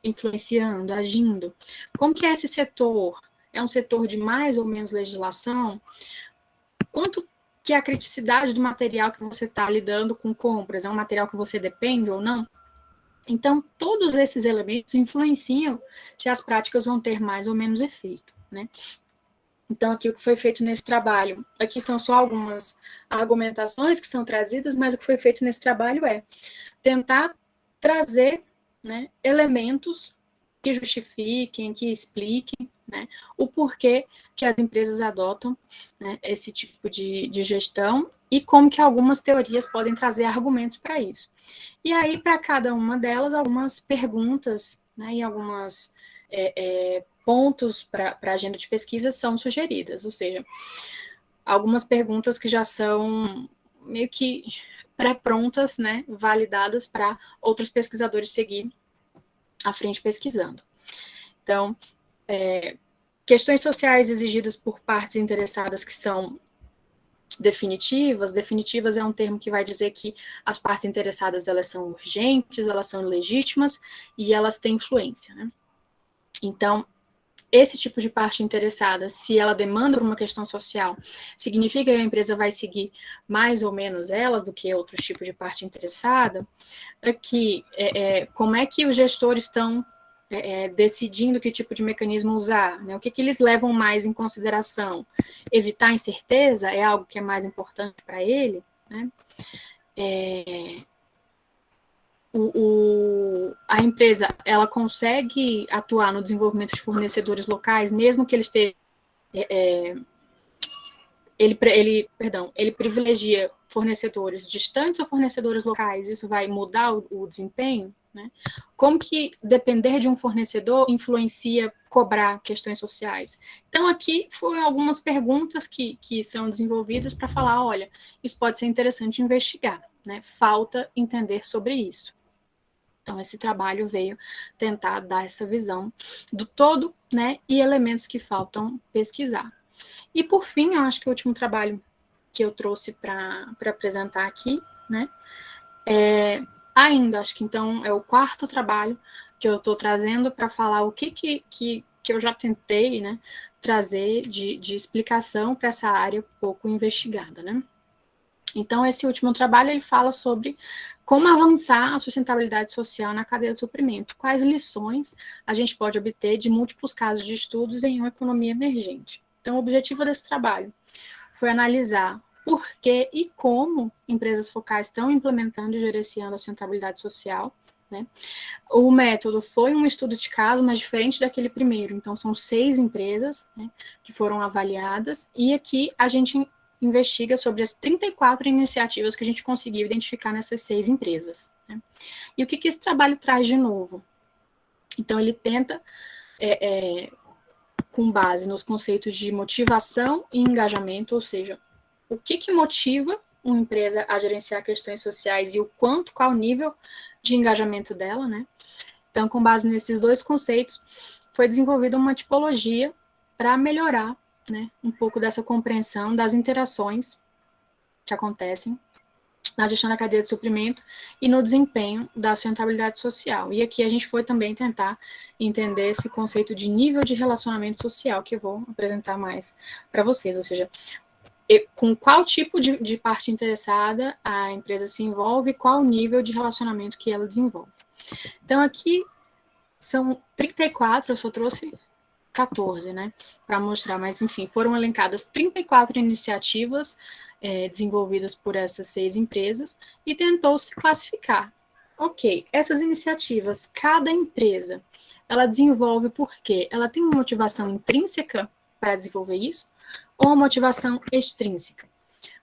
influenciando, agindo? Como que é esse setor? É um setor de mais ou menos legislação? Quanto que é a criticidade do material que você está lidando com compras? É um material que você depende ou não? Então, todos esses elementos influenciam se as práticas vão ter mais ou menos efeito, né? Então, aqui o que foi feito nesse trabalho, aqui são só algumas argumentações que são trazidas, mas o que foi feito nesse trabalho é tentar trazer, né, elementos que justifiquem, que expliquem, né, o porquê que as empresas adotam, né, esse tipo de gestão e como que algumas teorias podem trazer argumentos para isso. E aí, para cada uma delas, algumas perguntas, né, e algumas pontos para a agenda de pesquisa são sugeridas, ou seja, algumas perguntas que já são meio que pré-prontas, né, validadas para outros pesquisadores seguir à frente pesquisando. Então, questões sociais exigidas por partes interessadas que são definitivas. Definitivas é um termo que vai dizer que as partes interessadas, elas são urgentes, elas são legítimas e elas têm influência, né? Então, esse tipo de parte interessada, se ela demanda por uma questão social, significa que a empresa vai seguir mais ou menos elas do que outros tipos de parte interessada. Aqui, como é que os gestores estão decidindo que tipo de mecanismo usar, né? O que eles levam mais em consideração? Evitar incerteza é algo que é mais importante para ele, né? A empresa, ela consegue atuar no desenvolvimento de fornecedores locais, mesmo que eles estejam ele privilegia fornecedores distantes ou fornecedores locais, isso vai mudar o desempenho, né? Como que depender de um fornecedor influencia cobrar questões sociais? Então, aqui foram algumas perguntas que são desenvolvidas para falar, olha, isso pode ser interessante investigar, né? Falta entender sobre isso. Então, esse trabalho veio tentar dar essa visão do todo, né? E elementos que faltam pesquisar. E, por fim, eu acho que o último trabalho que eu trouxe para apresentar aqui, né, ainda, acho que então é o quarto trabalho que eu estou trazendo para falar o que eu já tentei, né, trazer de explicação para essa área pouco investigada, né. Então, esse último trabalho, ele fala sobre como avançar a sustentabilidade social na cadeia de suprimento, quais lições a gente pode obter de múltiplos casos de estudos em uma economia emergente. Então, o objetivo desse trabalho foi analisar por que e como empresas focais estão implementando e gerenciando a sustentabilidade social, né? O método foi um estudo de caso, mas diferente daquele primeiro. Então, são 6 empresas, né, que foram avaliadas, e aqui a gente investiga sobre as 34 iniciativas que a gente conseguiu identificar nessas 6 empresas, né? E o que esse trabalho traz de novo? Então, ele tenta com base nos conceitos de motivação e engajamento, ou seja, o que motiva uma empresa a gerenciar questões sociais e o quanto, qual o nível de engajamento dela, né? Então, com base nesses 2 conceitos, foi desenvolvida uma tipologia para melhorar, né, um pouco dessa compreensão das interações que acontecem na gestão da cadeia de suprimento e no desempenho da sustentabilidade social. E aqui a gente foi também tentar entender esse conceito de nível de relacionamento social, que eu vou apresentar mais para vocês, ou seja, com qual tipo de parte interessada a empresa se envolve, qual o nível de relacionamento que ela desenvolve. Então, aqui são 34, eu só trouxe 14, né, para mostrar, mas enfim, foram elencadas 34 iniciativas desenvolvidas por essas 6 empresas e tentou-se classificar. Ok, essas iniciativas, cada empresa, ela desenvolve porque ela tem uma motivação intrínseca para desenvolver isso ou uma motivação extrínseca.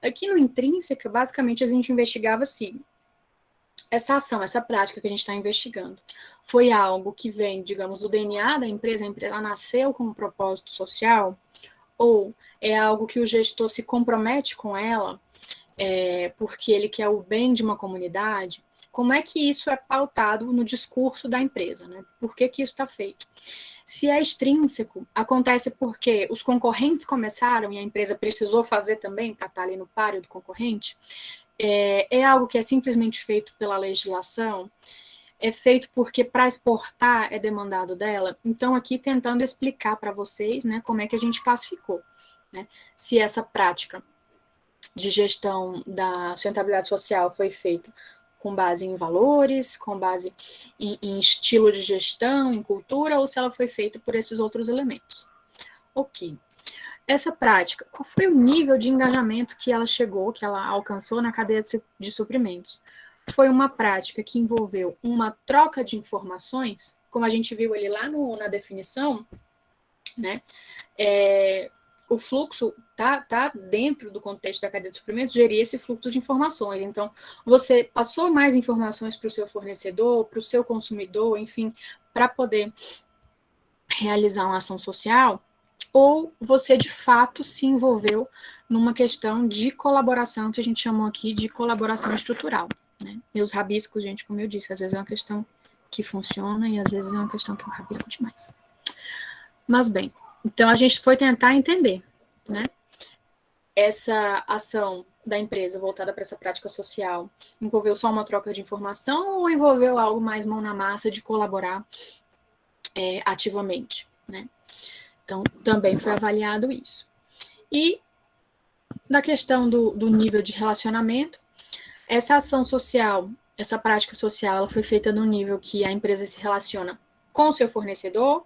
Aqui no intrínseca, basicamente, a gente investigava se essa ação, essa prática que a gente está investigando, foi algo que vem, digamos, do DNA da empresa, a empresa nasceu com um propósito social, ou é algo que o gestor se compromete com ela, porque ele quer o bem de uma comunidade. Como é que isso é pautado no discurso da empresa, né? Por que isso está feito? Se é extrínseco, acontece porque os concorrentes começaram e a empresa precisou fazer também para estar ali no páreo do concorrente. É algo que é simplesmente feito pela legislação, é feito porque para exportar é demandado dela. Então, aqui tentando explicar para vocês, né, como é que a gente classificou, né? Se essa prática de gestão da sustentabilidade social foi feita com base em valores, com base em estilo de gestão, em cultura, ou se ela foi feita por esses outros elementos. Ok. Essa prática, qual foi o nível de engajamento que ela chegou, que ela alcançou na cadeia de suprimentos? Foi uma prática que envolveu uma troca de informações, como a gente viu ali lá na definição, né? O fluxo tá dentro do contexto da cadeia de suprimentos, gerir esse fluxo de informações. Então, você passou mais informações para o seu fornecedor, para o seu consumidor, enfim, para poder realizar uma ação social, ou você de fato se envolveu numa questão de colaboração, que a gente chamou aqui de colaboração estrutural, né? E os rabiscos, gente, como eu disse, às vezes é uma questão que funciona e às vezes é uma questão que eu rabisco demais. Mas bem, então a gente foi tentar entender, né? Essa ação da empresa voltada para essa prática social envolveu só uma troca de informação ou envolveu algo mais mão na massa de colaborar ativamente? né? Então, também foi avaliado isso. E na questão do nível de relacionamento, essa ação social, essa prática social, ela foi feita no nível que a empresa se relaciona com o seu fornecedor,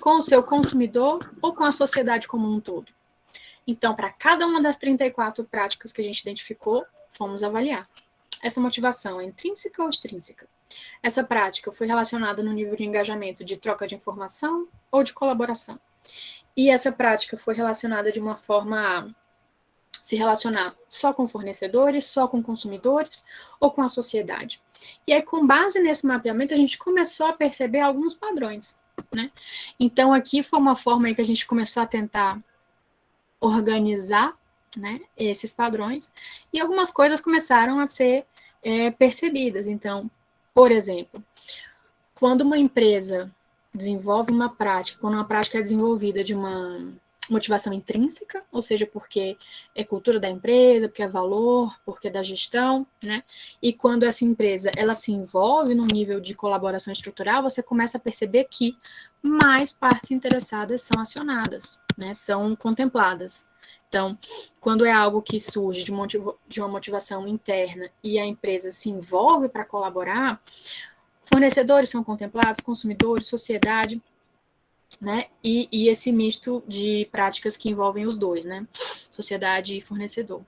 com o seu consumidor ou com a sociedade como um todo. Então, para cada uma das 34 práticas que a gente identificou, fomos avaliar. Essa motivação é intrínseca ou extrínseca? Essa prática foi relacionada no nível de engajamento de troca de informação ou de colaboração? E essa prática foi relacionada de uma forma a se relacionar só com fornecedores, só com consumidores ou com a sociedade? E aí, com base nesse mapeamento, a gente começou a perceber alguns padrões, né? Então, aqui foi uma forma aí que a gente começou a tentar organizar, né, esses padrões, e algumas coisas começaram a ser percebidas. Então, por exemplo, quando uma empresa desenvolve uma prática, quando uma prática é desenvolvida de uma motivação intrínseca, ou seja, porque é cultura da empresa, porque é valor, porque é da gestão, né? E quando essa empresa ela se envolve num nível de colaboração estrutural, você começa a perceber que mais partes interessadas são acionadas, né? São contempladas. Então, quando é algo que surge de uma motivação interna e a empresa se envolve para colaborar, fornecedores são contemplados, consumidores, sociedade, né? E esse misto de práticas que envolvem os dois, né? Sociedade e fornecedor.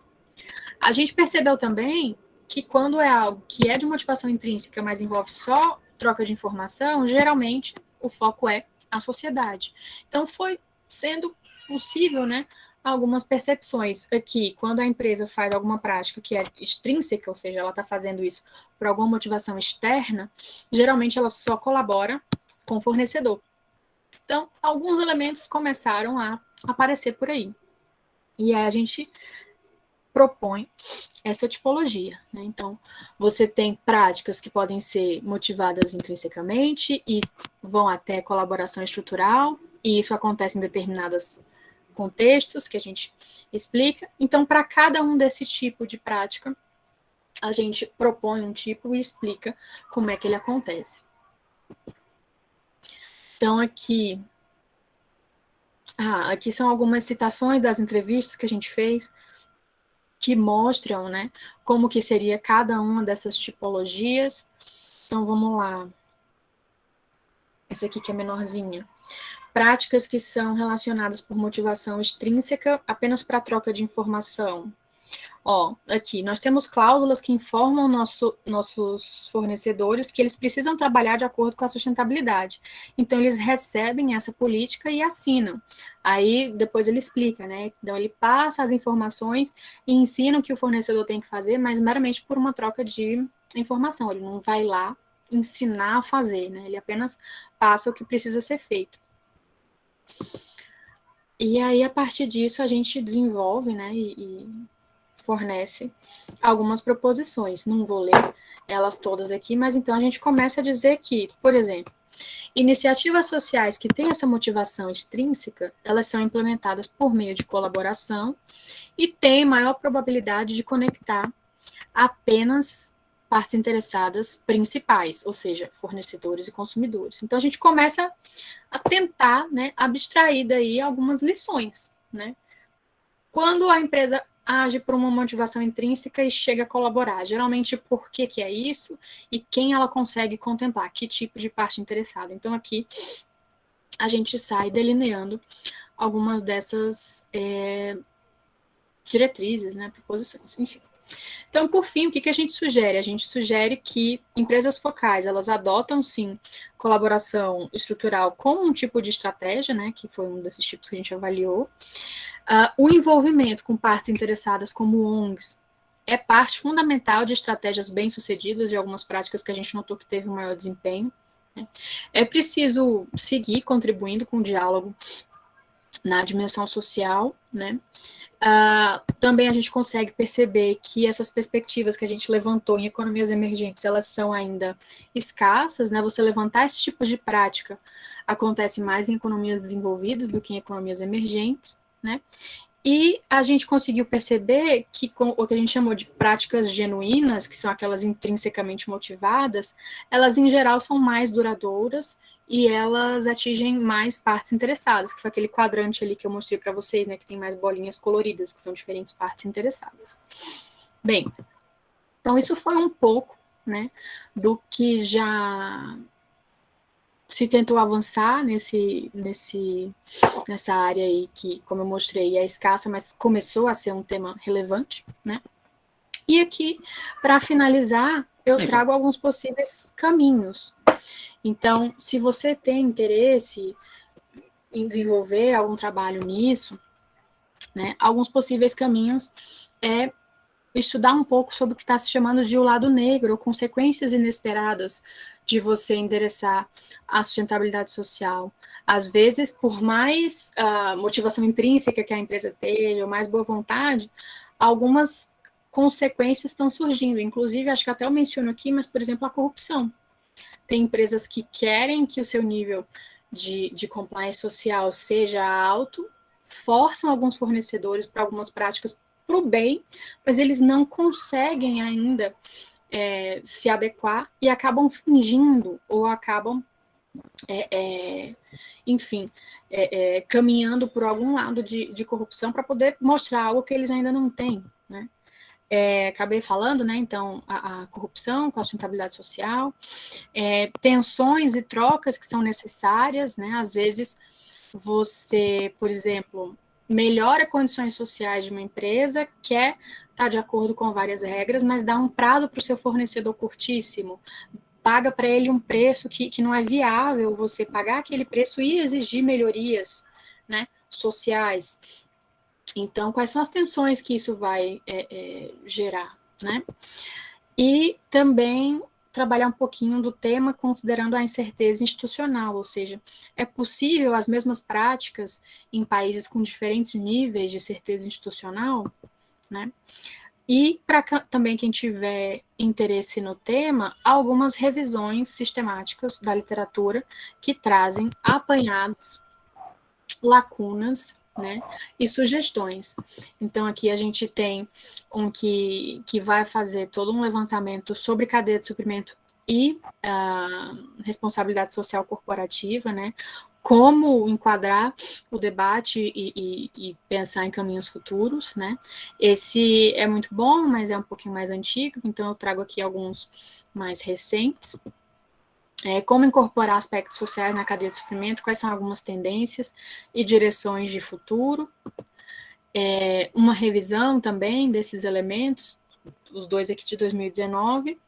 A gente percebeu também que quando é algo que é de motivação intrínseca, mas envolve só troca de informação, geralmente o foco é a sociedade. Então foi sendo possível, né, algumas percepções aqui, quando a empresa faz alguma prática que é extrínseca, ou seja, ela está fazendo isso por alguma motivação externa, geralmente ela só colabora com o fornecedor. Então, alguns elementos começaram a aparecer por aí. E aí a gente propõe essa tipologia, né? Então, você tem práticas que podem ser motivadas intrinsecamente e vão até colaboração estrutural, e isso acontece em determinados contextos que a gente explica. Então, para cada um desse tipo de prática, a gente propõe um tipo e explica como é que ele acontece. Então, aqui são algumas citações das entrevistas que a gente fez que mostram, né, como que seria cada uma dessas tipologias. Então, vamos lá. Essa aqui que é menorzinha. Práticas que são relacionadas por motivação extrínseca apenas para troca de informação. Ó, aqui, nós temos cláusulas que informam nossos fornecedores que eles precisam trabalhar de acordo com a sustentabilidade. Então, eles recebem essa política e assinam. Aí, depois ele explica, né? Então, ele passa as informações e ensina o que o fornecedor tem que fazer, mas meramente por uma troca de informação. Ele não vai lá ensinar a fazer, né? Ele apenas passa o que precisa ser feito. E aí, a partir disso, a gente desenvolve, né? E fornece algumas proposições. Não vou ler elas todas aqui, mas então a gente começa a dizer que, por exemplo, iniciativas sociais que têm essa motivação extrínseca, elas são implementadas por meio de colaboração e têm maior probabilidade de conectar apenas partes interessadas principais, ou seja, fornecedores e consumidores. Então a gente começa a tentar, né, abstrair daí algumas lições, né? Quando a empresa age por uma motivação intrínseca e chega a colaborar. Geralmente, por que é isso e quem ela consegue contemplar, que tipo de parte interessada. Então, aqui a gente sai delineando algumas dessas diretrizes, né, proposições, enfim. Então, por fim, o que a gente sugere? A gente sugere que empresas focais, elas adotam, sim, colaboração estrutural como um tipo de estratégia, né, que foi um desses tipos que a gente avaliou. O envolvimento com partes interessadas, como ONGs, é parte fundamental de estratégias bem-sucedidas e algumas práticas que a gente notou que teve um maior desempenho, né? É preciso seguir contribuindo com o diálogo na dimensão social, né? Também a gente consegue perceber que essas perspectivas que a gente levantou em economias emergentes, elas são ainda escassas, né? Você levantar esse tipo de prática acontece mais em economias desenvolvidas do que em economias emergentes, né? E a gente conseguiu perceber que com o que a gente chamou de práticas genuínas, que são aquelas intrinsecamente motivadas, elas em geral são mais duradouras e elas atingem mais partes interessadas, que foi aquele quadrante ali que eu mostrei para vocês, né, que tem mais bolinhas coloridas, que são diferentes partes interessadas. Bem, então isso foi um pouco, né, do que já se tentou avançar nessa área aí que, como eu mostrei, é escassa, mas começou a ser um tema relevante, né? E aqui, para finalizar, eu trago alguns possíveis caminhos. Então, se você tem interesse em desenvolver algum trabalho nisso, né, alguns possíveis caminhos é estudar um pouco sobre o que está se chamando de o lado negro, ou consequências inesperadas de você endereçar a sustentabilidade social. Às vezes, por mais motivação intrínseca que a empresa tenha, ou mais boa vontade, algumas consequências estão surgindo. Inclusive, acho que até eu menciono aqui, mas, por exemplo, a corrupção. Tem empresas que querem que o seu nível de compliance social seja alto, forçam alguns fornecedores para algumas práticas para o bem, mas eles não conseguem ainda se adequar e acabam fingindo ou acabam, enfim, caminhando por algum lado de corrupção para poder mostrar algo que eles ainda não têm, né? Acabei falando, né, então, a corrupção com a sustentabilidade social, tensões e trocas que são necessárias, né, às vezes você, por exemplo, melhora condições sociais de uma empresa, quer estar de acordo com várias regras, mas dá um prazo para o seu fornecedor curtíssimo, paga para ele um preço que não é viável você pagar aquele preço e exigir melhorias, né, sociais. Então, quais são as tensões que isso vai gerar, né? E também trabalhar um pouquinho do tema considerando a incerteza institucional, ou seja, é possível as mesmas práticas em países com diferentes níveis de certeza institucional, né? E para também quem tiver interesse no tema, algumas revisões sistemáticas da literatura que trazem apanhados, lacunas, né, e sugestões. Então, aqui a gente tem um que vai fazer todo um levantamento sobre cadeia de suprimento e responsabilidade social corporativa, né, como enquadrar o debate e pensar em caminhos futuros, né. Esse é muito bom, mas é um pouquinho mais antigo, então eu trago aqui alguns mais recentes. Como incorporar aspectos sociais na cadeia de suprimento, quais são algumas tendências e direções de futuro. Uma revisão também desses elementos, os dois aqui de 2019,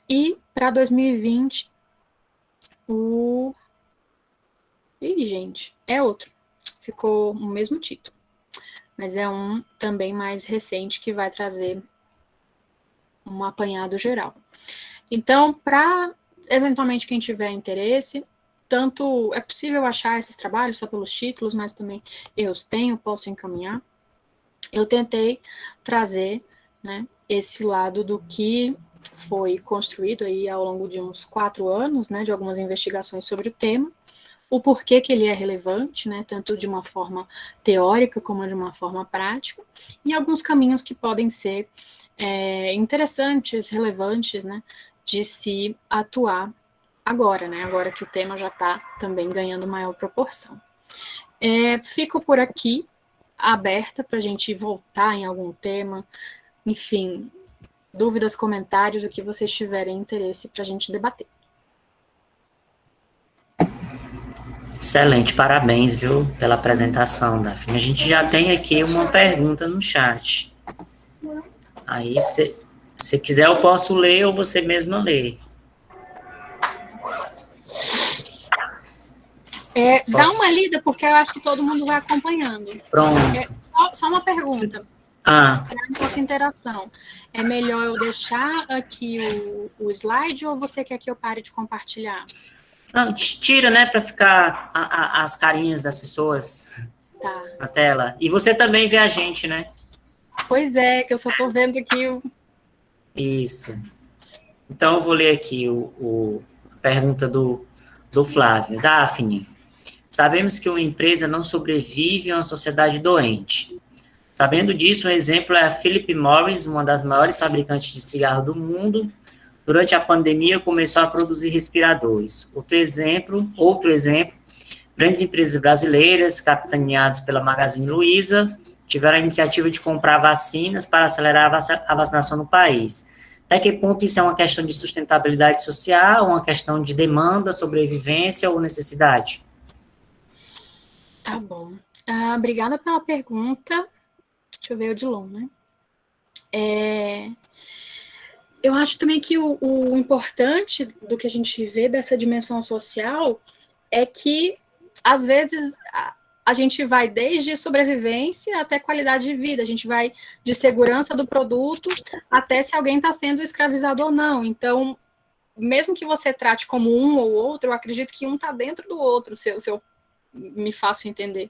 e para 2020, Ih, gente, é outro, ficou o mesmo título, mas é um também mais recente que vai trazer um apanhado geral. Então, para eventualmente quem tiver interesse, tanto é possível achar esses trabalhos só pelos títulos, mas também eu os tenho, posso encaminhar. Eu tentei trazer, né, esse lado do que foi construído aí ao longo de uns 4 anos, né, de algumas investigações sobre o tema, o porquê que ele é relevante, né, tanto de uma forma teórica como de uma forma prática, e alguns caminhos que podem ser interessantes, relevantes, né, de se atuar agora, né? Agora que o tema já está também ganhando maior proporção. Fico por aqui, aberta para a gente voltar em algum tema, enfim, dúvidas, comentários, o que vocês tiverem interesse para a gente debater. Excelente, parabéns, viu, pela apresentação, Daphne. A gente já tem aqui uma pergunta no chat. Aí, se quiser, eu posso ler ou você mesma lê. Dá uma lida, porque eu acho que todo mundo vai acompanhando. Pronto. Só uma pergunta. Para a nossa interação. É melhor eu deixar aqui o slide ou você quer que eu pare de compartilhar? Não, tira, né, para ficar as carinhas das pessoas na tela. E você também vê a gente, né? Pois é, que eu só estou vendo aqui o... Isso. Então, eu vou ler aqui a pergunta do Flávio. Daphne, sabemos que uma empresa não sobrevive a uma sociedade doente. Sabendo disso, um exemplo é a Philip Morris, uma das maiores fabricantes de cigarro do mundo. durante a pandemia, começou a produzir respiradores. Outro exemplo, grandes empresas brasileiras, capitaneadas pela Magazine Luiza, tiveram a iniciativa de comprar vacinas para acelerar a vacinação no país. Até que ponto isso é uma questão de sustentabilidade social, uma questão de demanda, sobrevivência ou necessidade? Tá bom. Obrigada pela pergunta. Deixa eu ver o Odilon, né? Eu acho também que o importante do que a gente vê dessa dimensão social é que, às vezes, a gente vai desde sobrevivência até qualidade de vida, a gente vai de segurança do produto até se alguém está sendo escravizado ou não. Então, mesmo que você trate como um ou outro, eu acredito que um está dentro do outro, se eu me faço entender.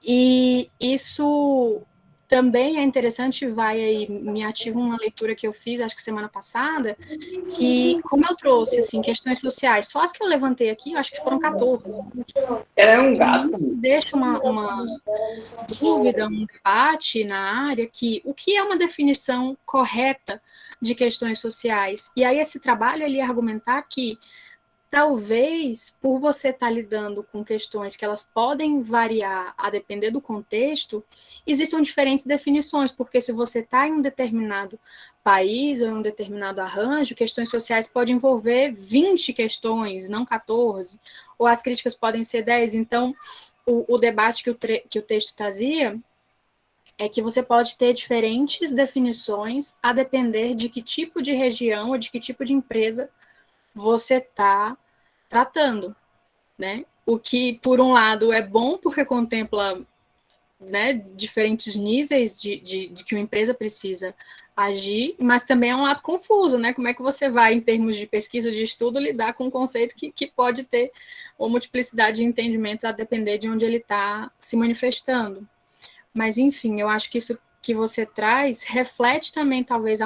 E isso também é interessante, vai aí, me ativa uma leitura que eu fiz, acho que semana passada, que, como eu trouxe, assim, questões sociais, só as que eu levantei aqui, eu acho que foram 14. Ela é um gato. Isso deixa uma dúvida, um debate na área, que o que é uma definição correta de questões sociais? E aí esse trabalho, ele ia argumentar que talvez, por você estar lidando com questões que elas podem variar a depender do contexto, existam diferentes definições, porque se você está em um determinado país ou em um determinado arranjo, questões sociais podem envolver 20 questões, não 14, ou as críticas podem ser 10. Então, o debate que o texto trazia é que você pode ter diferentes definições a depender de que tipo de região ou de que tipo de empresa você está tratando, né? O que, por um lado, é bom porque contempla, né, diferentes níveis de que uma empresa precisa agir, mas também é um lado confuso, né? Como é que você vai, em termos de pesquisa, de estudo, lidar com um conceito que pode ter uma multiplicidade de entendimentos a depender de onde ele está se manifestando. Mas, enfim, eu acho que isso que você traz reflete também, talvez,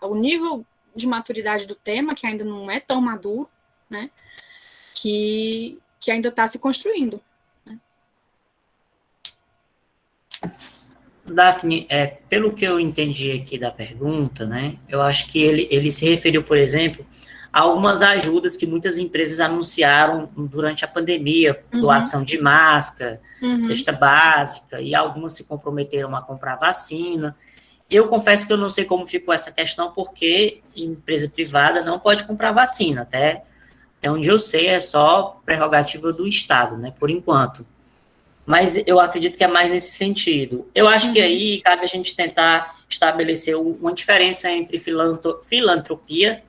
o nível de maturidade do tema, que ainda não é tão maduro, né? Que ainda está se construindo. Né? Daphne, pelo que eu entendi aqui da pergunta, né, eu acho que ele se referiu, por exemplo, a algumas ajudas que muitas empresas anunciaram durante a pandemia, doação de máscara, cesta básica, e algumas se comprometeram a comprar vacina. Eu confesso que eu não sei como ficou essa questão, porque empresa privada não pode comprar vacina, até onde eu sei é só prerrogativa do Estado, né, por enquanto. Mas eu acredito que é mais nesse sentido. Eu acho que aí cabe a gente tentar estabelecer uma diferença entre filantropia,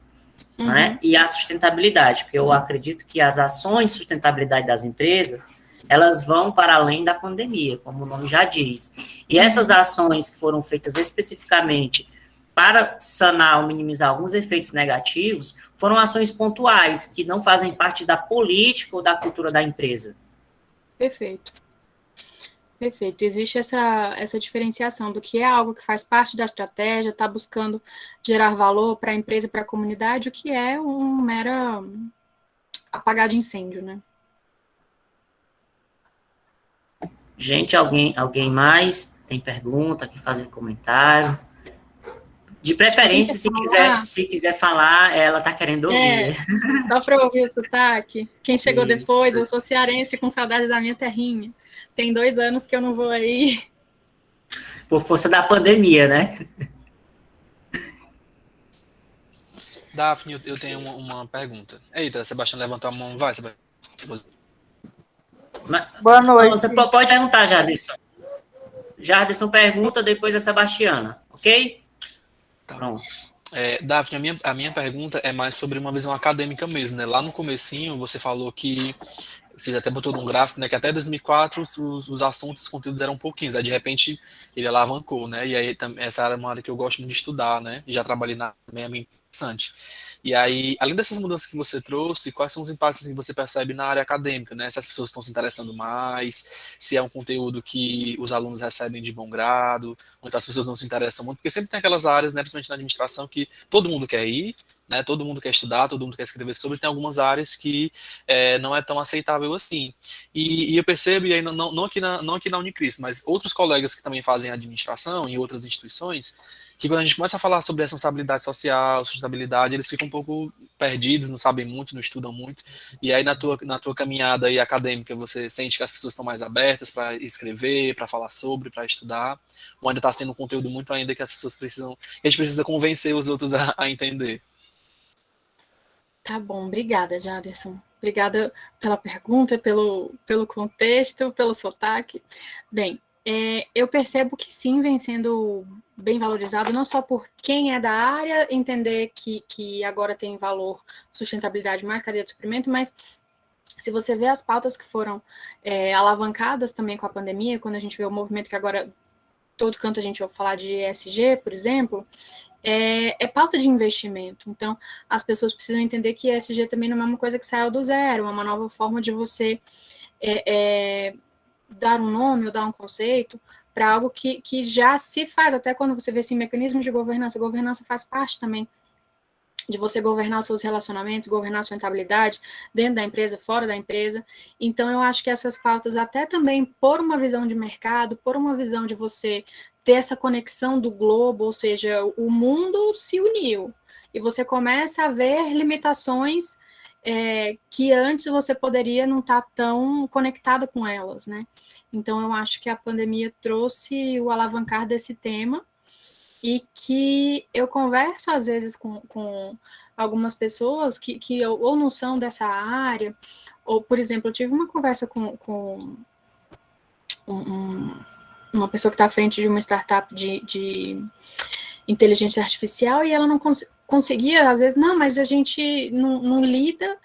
né, e a sustentabilidade, porque eu acredito que as ações de sustentabilidade das empresas, elas vão para além da pandemia, como o nome já diz. E essas ações que foram feitas especificamente para sanar ou minimizar alguns efeitos negativos, foram ações pontuais, que não fazem parte da política ou da cultura da empresa. Perfeito. Perfeito. Existe essa diferenciação do que é algo que faz parte da estratégia, está buscando gerar valor para a empresa, para a comunidade, o que é um mero apagar de incêndio, né? Gente, alguém mais tem pergunta, quer fazer comentário? De preferência, se quiser falar, ela está querendo ouvir. Só para ouvir o sotaque. Quem chegou depois, eu sou cearense com saudade da minha terrinha. Tem 2 anos que eu não vou aí. Por força da pandemia, né? Daphne, eu tenho uma pergunta. Eita, Sebastião levantou a mão. Vai, Sebastião. Boa noite. Você pode perguntar, Jarderson. Jarderson pergunta, depois a Sebastiana, ok? Tá. Pronto. Daphne, a minha pergunta é mais sobre uma visão acadêmica mesmo, né? Lá no comecinho, você falou que você até botou num gráfico, né, que até 2004 os assuntos, os conteúdos eram pouquinhos, aí de repente ele alavancou, né, e aí essa área é uma área que eu gosto muito de estudar, né, e já trabalhei na área, é bem interessante. E aí, além dessas mudanças que você trouxe, quais são os impactos que você percebe na área acadêmica, né, se as pessoas estão se interessando mais, se é um conteúdo que os alunos recebem de bom grado, ou então as pessoas não se interessam muito, porque sempre tem aquelas áreas, né, principalmente na administração, que todo mundo quer ir, né, todo mundo quer estudar, todo mundo quer escrever sobre, tem algumas áreas que não é tão aceitável assim. E eu percebo, e aí não aqui na Unicris, mas outros colegas que também fazem administração em outras instituições, que quando a gente começa a falar sobre responsabilidade social, sustentabilidade, eles ficam um pouco perdidos, não sabem muito, não estudam muito. E aí na tua caminhada aí acadêmica, você sente que as pessoas estão mais abertas para escrever, para falar sobre, para estudar, ou ainda está sendo um conteúdo muito ainda que as pessoas precisam, que a gente precisa convencer os outros a entender? Tá bom, obrigada, Jaderson. Obrigada pela pergunta, pelo contexto, pelo sotaque. Bem, eu percebo que sim, vem sendo bem valorizado, não só por quem é da área, entender que agora tem valor sustentabilidade mais cadeia de suprimento, mas se você vê as pautas que foram alavancadas também com a pandemia, quando a gente vê o movimento que agora todo canto a gente ouve falar de ESG, por exemplo, pauta de investimento. Então, as pessoas precisam entender que ESG também não é uma coisa que saiu do zero, é uma nova forma de você dar um nome ou dar um conceito para algo que já se faz, até quando você vê assim, mecanismos de governança. Governança faz parte também de você governar os seus relacionamentos, governar a sua rentabilidade dentro da empresa, fora da empresa. Então, eu acho que essas pautas, até também por uma visão de mercado, por uma visão de você ter essa conexão do globo, ou seja, o mundo se uniu, e você começa a ver limitações que antes você poderia não estar tão conectada com elas, né? Então, eu acho que a pandemia trouxe o alavancar desse tema, e que eu converso às vezes com algumas pessoas que ou não são dessa área, ou, por exemplo, eu tive uma conversa com uma pessoa que está à frente de uma startup de inteligência artificial, e ela não conseguia, às vezes, não, mas a gente não lida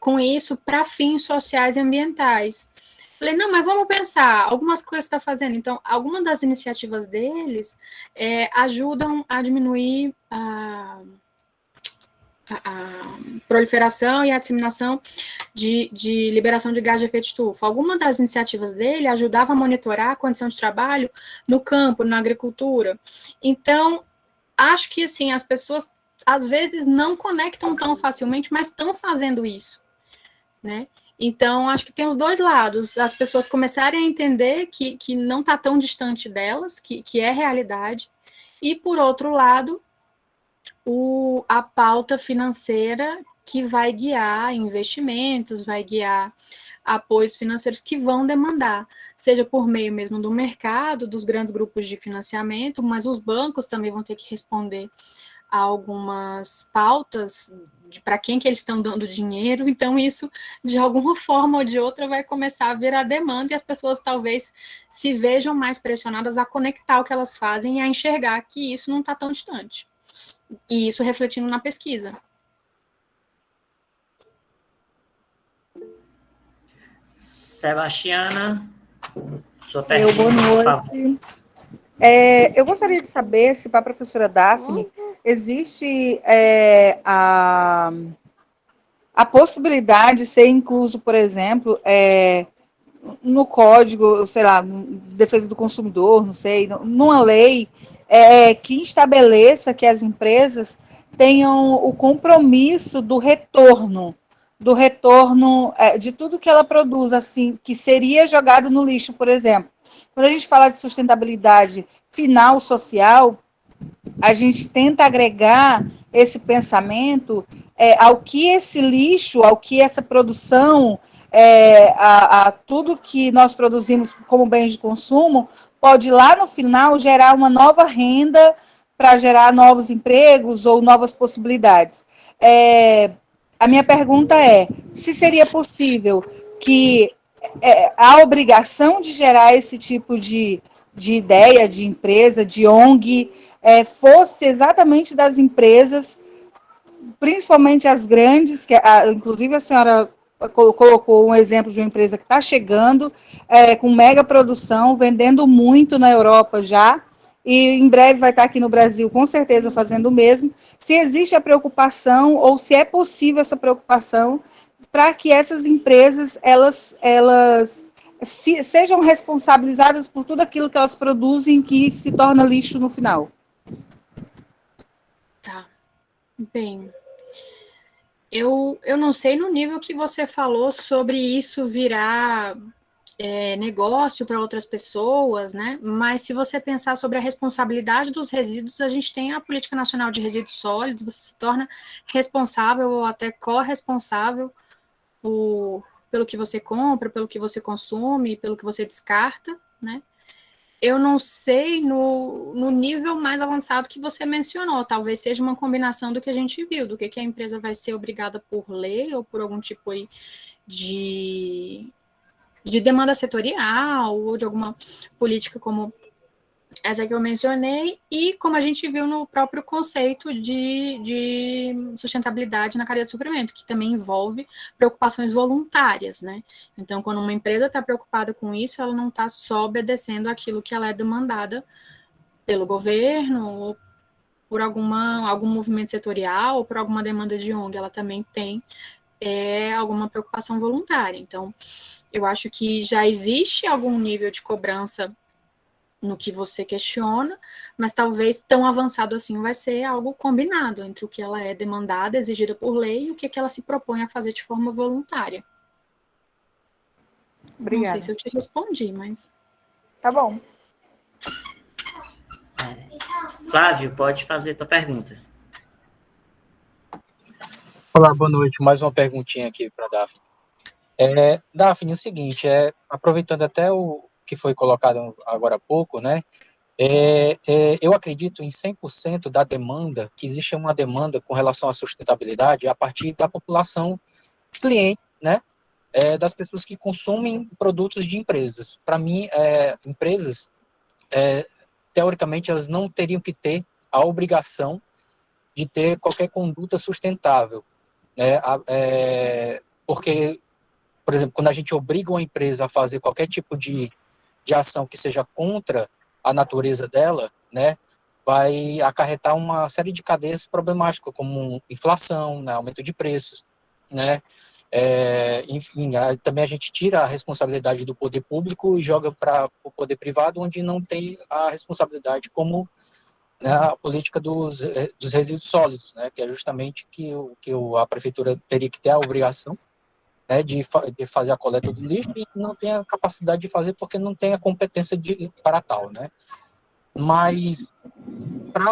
com isso para fins sociais e ambientais. Falei, não, mas vamos pensar, algumas coisas que está fazendo. Então, algumas das iniciativas deles ajudam a diminuir a proliferação e a disseminação de liberação de gás de efeito estufa. Alguma das iniciativas dele ajudava a monitorar a condição de trabalho no campo, na agricultura. Então, acho que assim, as pessoas às vezes não conectam tão facilmente, mas estão fazendo isso, né? Então, acho que tem os dois lados. As pessoas começarem a entender que não está tão distante delas, que é realidade. E, por outro lado, a pauta financeira que vai guiar investimentos, vai guiar apoios financeiros que vão demandar, seja por meio mesmo do mercado, dos grandes grupos de financiamento, mas os bancos também vão ter que responder a algumas pautas para quem que eles estão dando dinheiro. Então, isso, de alguma forma ou de outra, vai começar a virar demanda, e as pessoas talvez se vejam mais pressionadas a conectar o que elas fazem e a enxergar que isso não está tão distante. E isso refletindo na pesquisa. Sebastiana, sua pergunta, Boa por favor. noite. Eu gostaria de saber se para a professora Daphne existe a possibilidade de ser incluso, por exemplo, no código, sei lá, defesa do consumidor, não sei, numa lei que estabeleça que as empresas tenham o compromisso do retorno de tudo que ela produz, assim, que seria jogado no lixo, por exemplo. Quando a gente fala de sustentabilidade final social, a gente tenta agregar esse pensamento ao que esse lixo, ao que essa produção, a tudo que nós produzimos como bens de consumo, pode lá no final gerar uma nova renda para gerar novos empregos ou novas possibilidades. A minha pergunta é se seria possível que a obrigação de gerar esse tipo de ideia, de empresa, de ONG, fosse exatamente das empresas, principalmente as grandes, que inclusive a senhora colocou um exemplo de uma empresa que está chegando, com mega produção, vendendo muito na Europa já, e em breve vai estar aqui no Brasil, com certeza, fazendo o mesmo. Se existe a preocupação, ou se é possível essa preocupação, para que essas empresas, elas sejam responsabilizadas por tudo aquilo que elas produzem, que se torna lixo no final. Tá. Bem, eu não sei no nível que você falou sobre isso virar negócio para outras pessoas, né? Mas se você pensar sobre a responsabilidade dos resíduos, a gente tem a Política Nacional de Resíduos Sólidos, você se torna responsável ou até corresponsável pelo que você compra, pelo que você consome, pelo que você descarta, né? Eu não sei no nível mais avançado que você mencionou, talvez seja uma combinação do que a gente viu, do que a empresa vai ser obrigada por lei ou por algum tipo aí de demanda setorial ou de alguma política como essa que eu mencionei, e como a gente viu no próprio conceito de sustentabilidade na cadeia de suprimento, que também envolve preocupações voluntárias, né? Então, quando uma empresa está preocupada com isso, ela não está só obedecendo aquilo que ela é demandada pelo governo, ou por algum movimento setorial, ou por alguma demanda de ONG, ela também tem alguma preocupação voluntária. Então, eu acho que já existe algum nível de cobrança no que você questiona, mas talvez tão avançado assim vai ser algo combinado entre o que ela é demandada, exigida por lei, e o que ela se propõe a fazer de forma voluntária. Obrigada. Não sei se eu te respondi, mas... Tá bom. Flávio, pode fazer tua pergunta. Olá, boa noite. Mais uma perguntinha aqui para a Daphne. Daphne, é o seguinte, aproveitando até o que foi colocado agora há pouco, né? Eu acredito em 100% da demanda, que existe uma demanda com relação à sustentabilidade a partir da população cliente, né? Das pessoas que consomem produtos de empresas. Para mim, empresas, teoricamente, elas não teriam que ter a obrigação de ter qualquer conduta sustentável, né? Porque, por exemplo, quando a gente obriga uma empresa a fazer qualquer tipo de ação que seja contra a natureza dela, né, vai acarretar uma série de cadeias problemáticas, como inflação, né, aumento de preços, né, enfim, também a gente tira a responsabilidade do poder público e joga para o poder privado, onde não tem a responsabilidade, como, né, a política dos resíduos sólidos, né, que é justamente que a prefeitura teria que ter a obrigação, né, de fazer a coleta do lixo, e não tem a capacidade de fazer porque não tem a competência para tal, né? Mas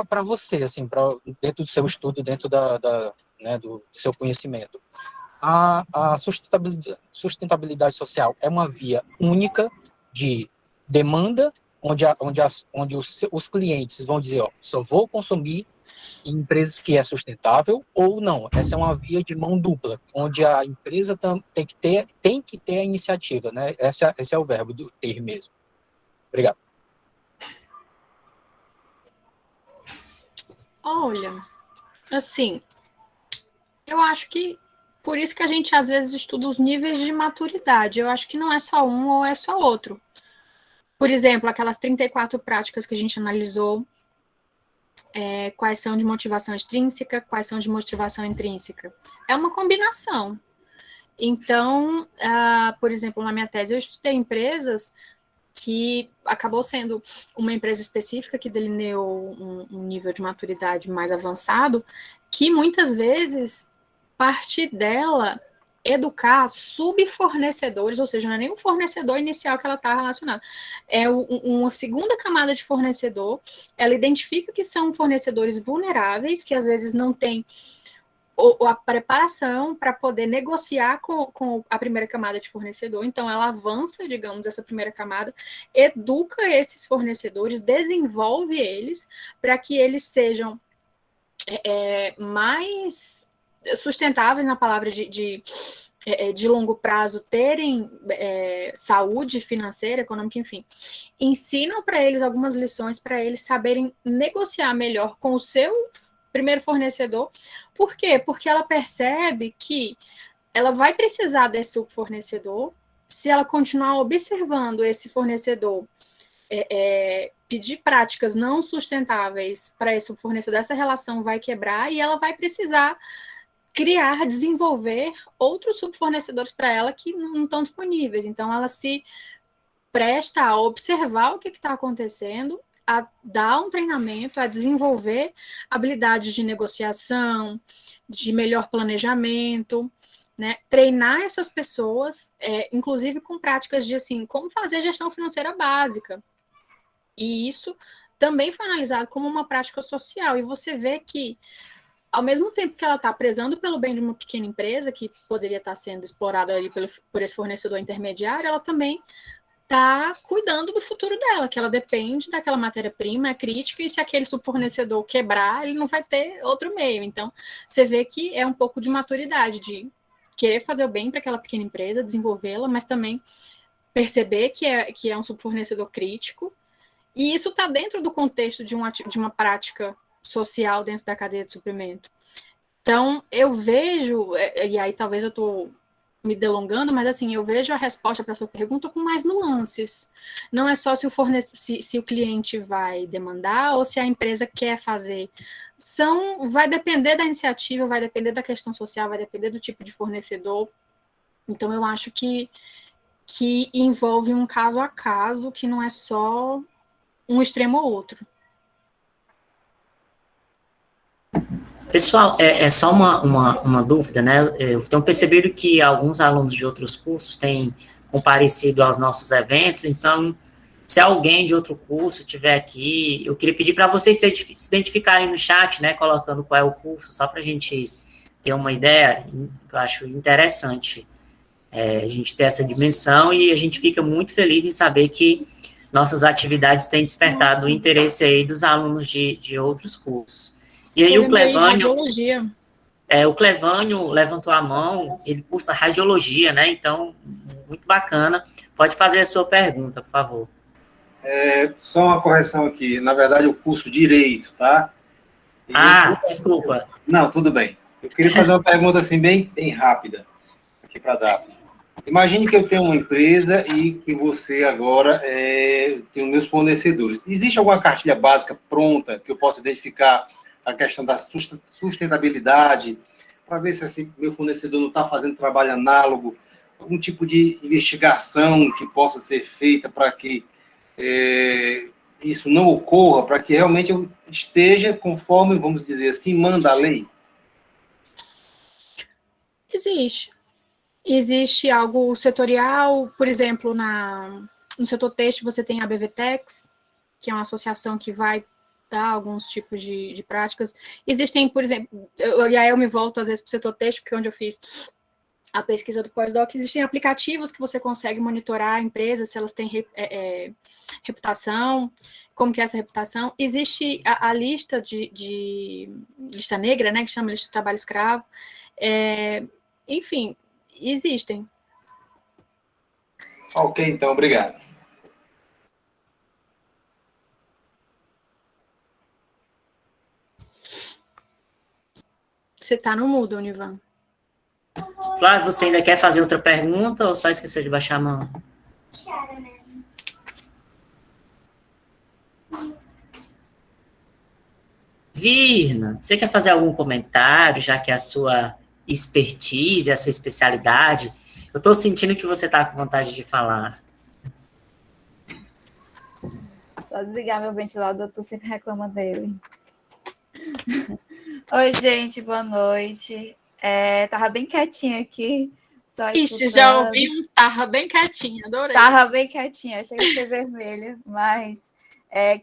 para você, assim, dentro do seu estudo, dentro né, do seu conhecimento, a sustentabilidade social é uma via única de demanda, onde os clientes vão dizer, ó, só vou consumir em empresas que é sustentável, ou não. Essa é uma via de mão dupla, onde a empresa tem que ter a iniciativa, né? Esse é o verbo do ter mesmo. Obrigado. Olha, assim, eu acho que por isso que a gente às vezes estuda os níveis de maturidade. Eu acho que não é só um ou é só outro. Por exemplo, aquelas 34 práticas que a gente analisou, quais são de motivação extrínseca, quais são de motivação intrínseca. É uma combinação. Então, por exemplo, na minha tese, eu estudei empresas que acabou sendo uma empresa específica que delineou um nível de maturidade mais avançado, que muitas vezes parte dela educar subfornecedores, ou seja, não é nem um fornecedor inicial que ela está relacionada, é uma segunda camada de fornecedor. Ela identifica que são fornecedores vulneráveis, que às vezes não têm a preparação para poder negociar com a primeira camada de fornecedor. Então, ela avança, digamos, essa primeira camada, educa esses fornecedores, desenvolve eles para que eles sejam mais sustentáveis, na palavra de longo prazo, terem saúde financeira, econômica, enfim. Ensinam para eles algumas lições para eles saberem negociar melhor com o seu primeiro fornecedor. Por quê? Porque ela percebe que ela vai precisar desse fornecedor. Se ela continuar observando esse fornecedor pedir práticas não sustentáveis para esse fornecedor, essa relação vai quebrar e ela vai precisar criar, desenvolver outros subfornecedores para ela que não estão disponíveis. Então, ela se presta a observar o que está acontecendo, a dar um treinamento, a desenvolver habilidades de negociação, de melhor planejamento, né? Treinar essas pessoas, inclusive com práticas de, assim, como fazer gestão financeira básica. E isso também foi analisado como uma prática social. E você vê que, ao mesmo tempo que ela está prezando pelo bem de uma pequena empresa, que poderia estar sendo explorada ali por esse fornecedor intermediário, ela também está cuidando do futuro dela, que ela depende daquela matéria-prima, é crítica, e se aquele subfornecedor quebrar, ele não vai ter outro meio. Então, você vê que é um pouco de maturidade, de querer fazer o bem para aquela pequena empresa, desenvolvê-la, mas também perceber que é um subfornecedor crítico, e isso está dentro do contexto de uma prática social dentro da cadeia de suprimento. Então, eu vejo, e aí talvez eu estou me delongando, mas assim, eu vejo a resposta para a sua pergunta com mais nuances. Não é só se o cliente vai demandar ou se a empresa quer fazer. Vai depender da iniciativa, vai depender da questão social, vai depender do tipo de fornecedor. Então, eu acho que envolve um caso a caso, que não é só um extremo ou outro. Pessoal, é só uma dúvida, né? Eu tenho percebido que alguns alunos de outros cursos têm comparecido aos nossos eventos, então, se alguém de outro curso estiver aqui, eu queria pedir para vocês se identificarem no chat, né? Colocando qual é o curso, só para a gente ter uma ideia, eu acho interessante a gente ter essa dimensão, e a gente fica muito feliz em saber que nossas atividades têm despertado o interesse aí dos alunos de outros cursos. E aí o Clevânio levantou a mão, ele cursa radiologia, né? Então, muito bacana. Pode fazer a sua pergunta, por favor. Só uma correção aqui. Na verdade, eu curso Direito, tá? Desculpa. Não, tudo bem. Eu queria fazer uma pergunta assim, bem rápida, aqui para a Daphne. Imagine que eu tenho uma empresa e que você agora tem os meus fornecedores. Existe alguma cartilha básica pronta que eu possa identificar a questão da sustentabilidade, para ver se assim, meu fornecedor não está fazendo trabalho análogo, algum tipo de investigação que possa ser feita para que isso não ocorra, para que realmente eu esteja conforme, vamos dizer assim, manda a lei? Existe algo setorial, por exemplo, no setor têxtil você tem a BVTEX, que é uma associação que vai dar alguns tipos de práticas. Existem, por exemplo, e aí eu me volto às vezes para o setor têxtil, porque é onde eu fiz a pesquisa do pós-doc, existem aplicativos que você consegue monitorar empresas, se elas têm reputação, como que é essa reputação. Existe a lista lista negra, né, que chama lista de trabalho escravo. Enfim, existem. Ok, então, obrigado. Você está no mudo, Univan. Flávio, você ainda quer fazer outra pergunta ou só esqueceu de baixar a mão? Virna, você quer fazer algum comentário, já que é a sua expertise, a sua especialidade? Eu estou sentindo que você está com vontade de falar. Só desligar meu ventilador, eu tô sempre reclamando dele. Oi, gente, boa noite. Tava bem quietinha aqui. Ixi, já ouvi um tava bem quietinha, adorei. Tava bem quietinha, achei que ser vermelha, mas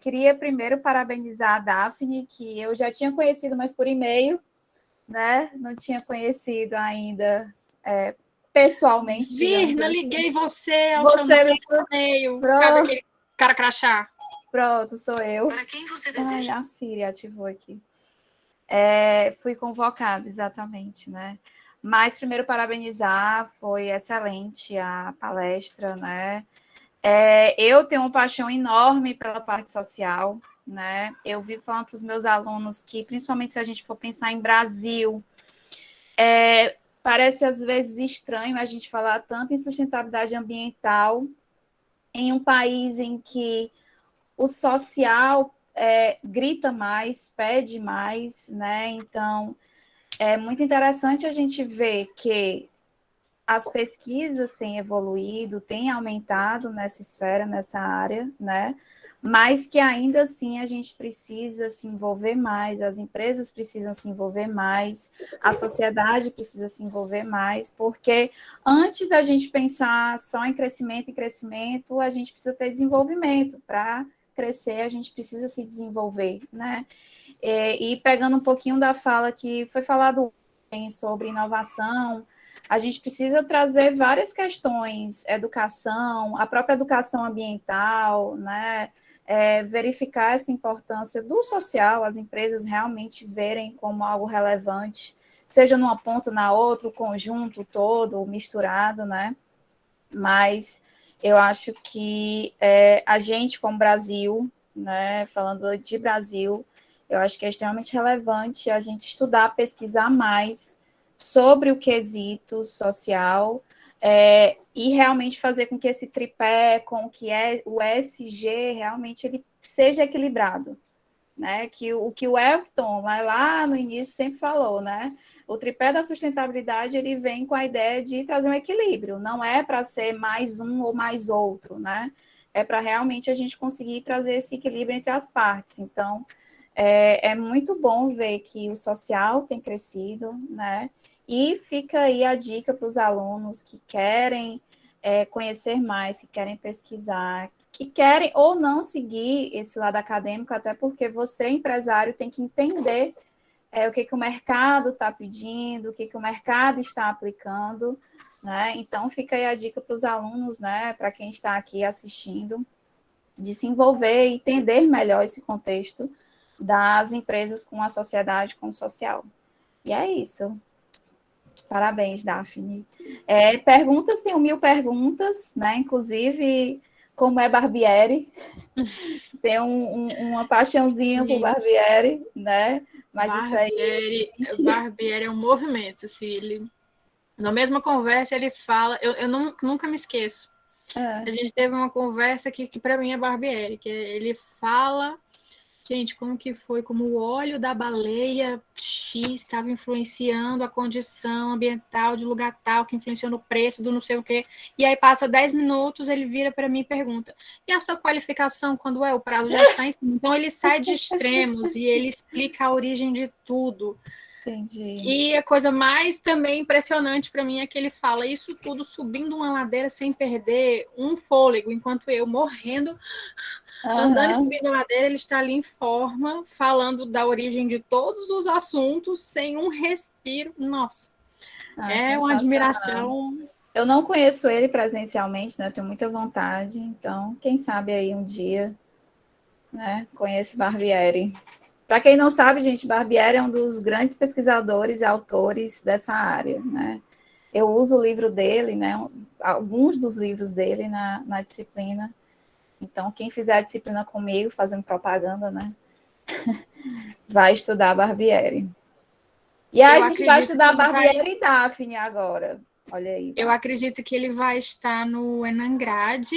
queria primeiro parabenizar a Daphne, que eu já tinha conhecido, mas por e-mail, né? Não tinha conhecido ainda pessoalmente. Virna, liguei você ao seu e-mail, sabe aquele cara crachá? Pronto, sou eu. Para quem você deseja? A Siri ativou aqui. Fui convocada, exatamente, né? Mas primeiro parabenizar, foi excelente a palestra, né? Eu tenho uma paixão enorme pela parte social, né? Eu vivo falando para os meus alunos que, principalmente se a gente for pensar em Brasil, parece às vezes estranho a gente falar tanto em sustentabilidade ambiental em um país em que o social grita mais, pede mais, né? Então, é muito interessante a gente ver que as pesquisas têm evoluído, têm aumentado nessa esfera, nessa área, né? mas que ainda assim a gente precisa se envolver mais, as empresas precisam se envolver mais, a sociedade precisa se envolver mais, porque antes da gente pensar só em crescimento, a gente precisa ter desenvolvimento. Para crescer, a gente precisa se desenvolver, né? E pegando um pouquinho da fala que foi falado sobre inovação, a gente precisa trazer várias questões, educação, a própria educação ambiental, né? Verificar essa importância do social, as empresas realmente verem como algo relevante, seja numa ponta, na outra, o conjunto todo, misturado, né? Mas eu acho que a gente, como Brasil, né, falando de Brasil, eu acho que é extremamente relevante a gente estudar, pesquisar mais sobre o quesito social e realmente fazer com que esse tripé, com que o ESG, realmente ele seja equilibrado, né? Que o Elton, lá no início, sempre falou, né? O tripé da sustentabilidade, ele vem com a ideia de trazer um equilíbrio, não é para ser mais um ou mais outro, né? É para realmente a gente conseguir trazer esse equilíbrio entre as partes. Então, é muito bom ver que o social tem crescido, né? E fica aí a dica para os alunos que querem conhecer mais, que querem pesquisar, que querem ou não seguir esse lado acadêmico, até porque você, empresário, tem que entender o que o mercado está pedindo, o que o mercado está aplicando, né? Então, fica aí a dica para os alunos, né? Para quem está aqui assistindo, de se envolver e entender melhor esse contexto das empresas com a sociedade, com o social. E é isso. Parabéns, Daphne. Perguntas, tenho 1000 perguntas, né? Inclusive, como é Barbieri, tem uma paixãozinha por Barbieri, né? Mas Barbieri, isso aí... Barbieri é um movimento, assim, na mesma conversa ele fala, eu nunca me esqueço. A gente teve uma conversa que para mim é Barbieri, que ele fala, gente, como que foi, como o óleo da baleia X estava influenciando a condição ambiental de lugar tal, que influenciou no preço do não sei o quê. E aí passa 10 minutos, ele vira para mim e pergunta, e a sua qualificação, quando o prazo já está em cima? Então ele sai de extremos e ele explica a origem de tudo. Entendi. E a coisa mais também impressionante para mim é que ele fala isso tudo subindo uma ladeira sem perder um fôlego, enquanto eu morrendo, andando e subindo a ladeira, ele está ali em forma, falando da origem de todos os assuntos, sem um respiro. Nossa, é uma admiração. Eu não conheço ele presencialmente, né? Tenho muita vontade, então, quem sabe aí um dia, né? Conheço Barbieri. Para quem não sabe, gente, Barbieri é um dos grandes pesquisadores e autores dessa área, né? Eu uso o livro dele, né? Alguns dos livros dele na disciplina. Então, quem fizer a disciplina comigo, fazendo propaganda, né? Vai estudar Barbieri. E a gente vai estudar Barbieri e Daphne agora. Olha aí. Eu acredito que ele vai estar no Enangrade.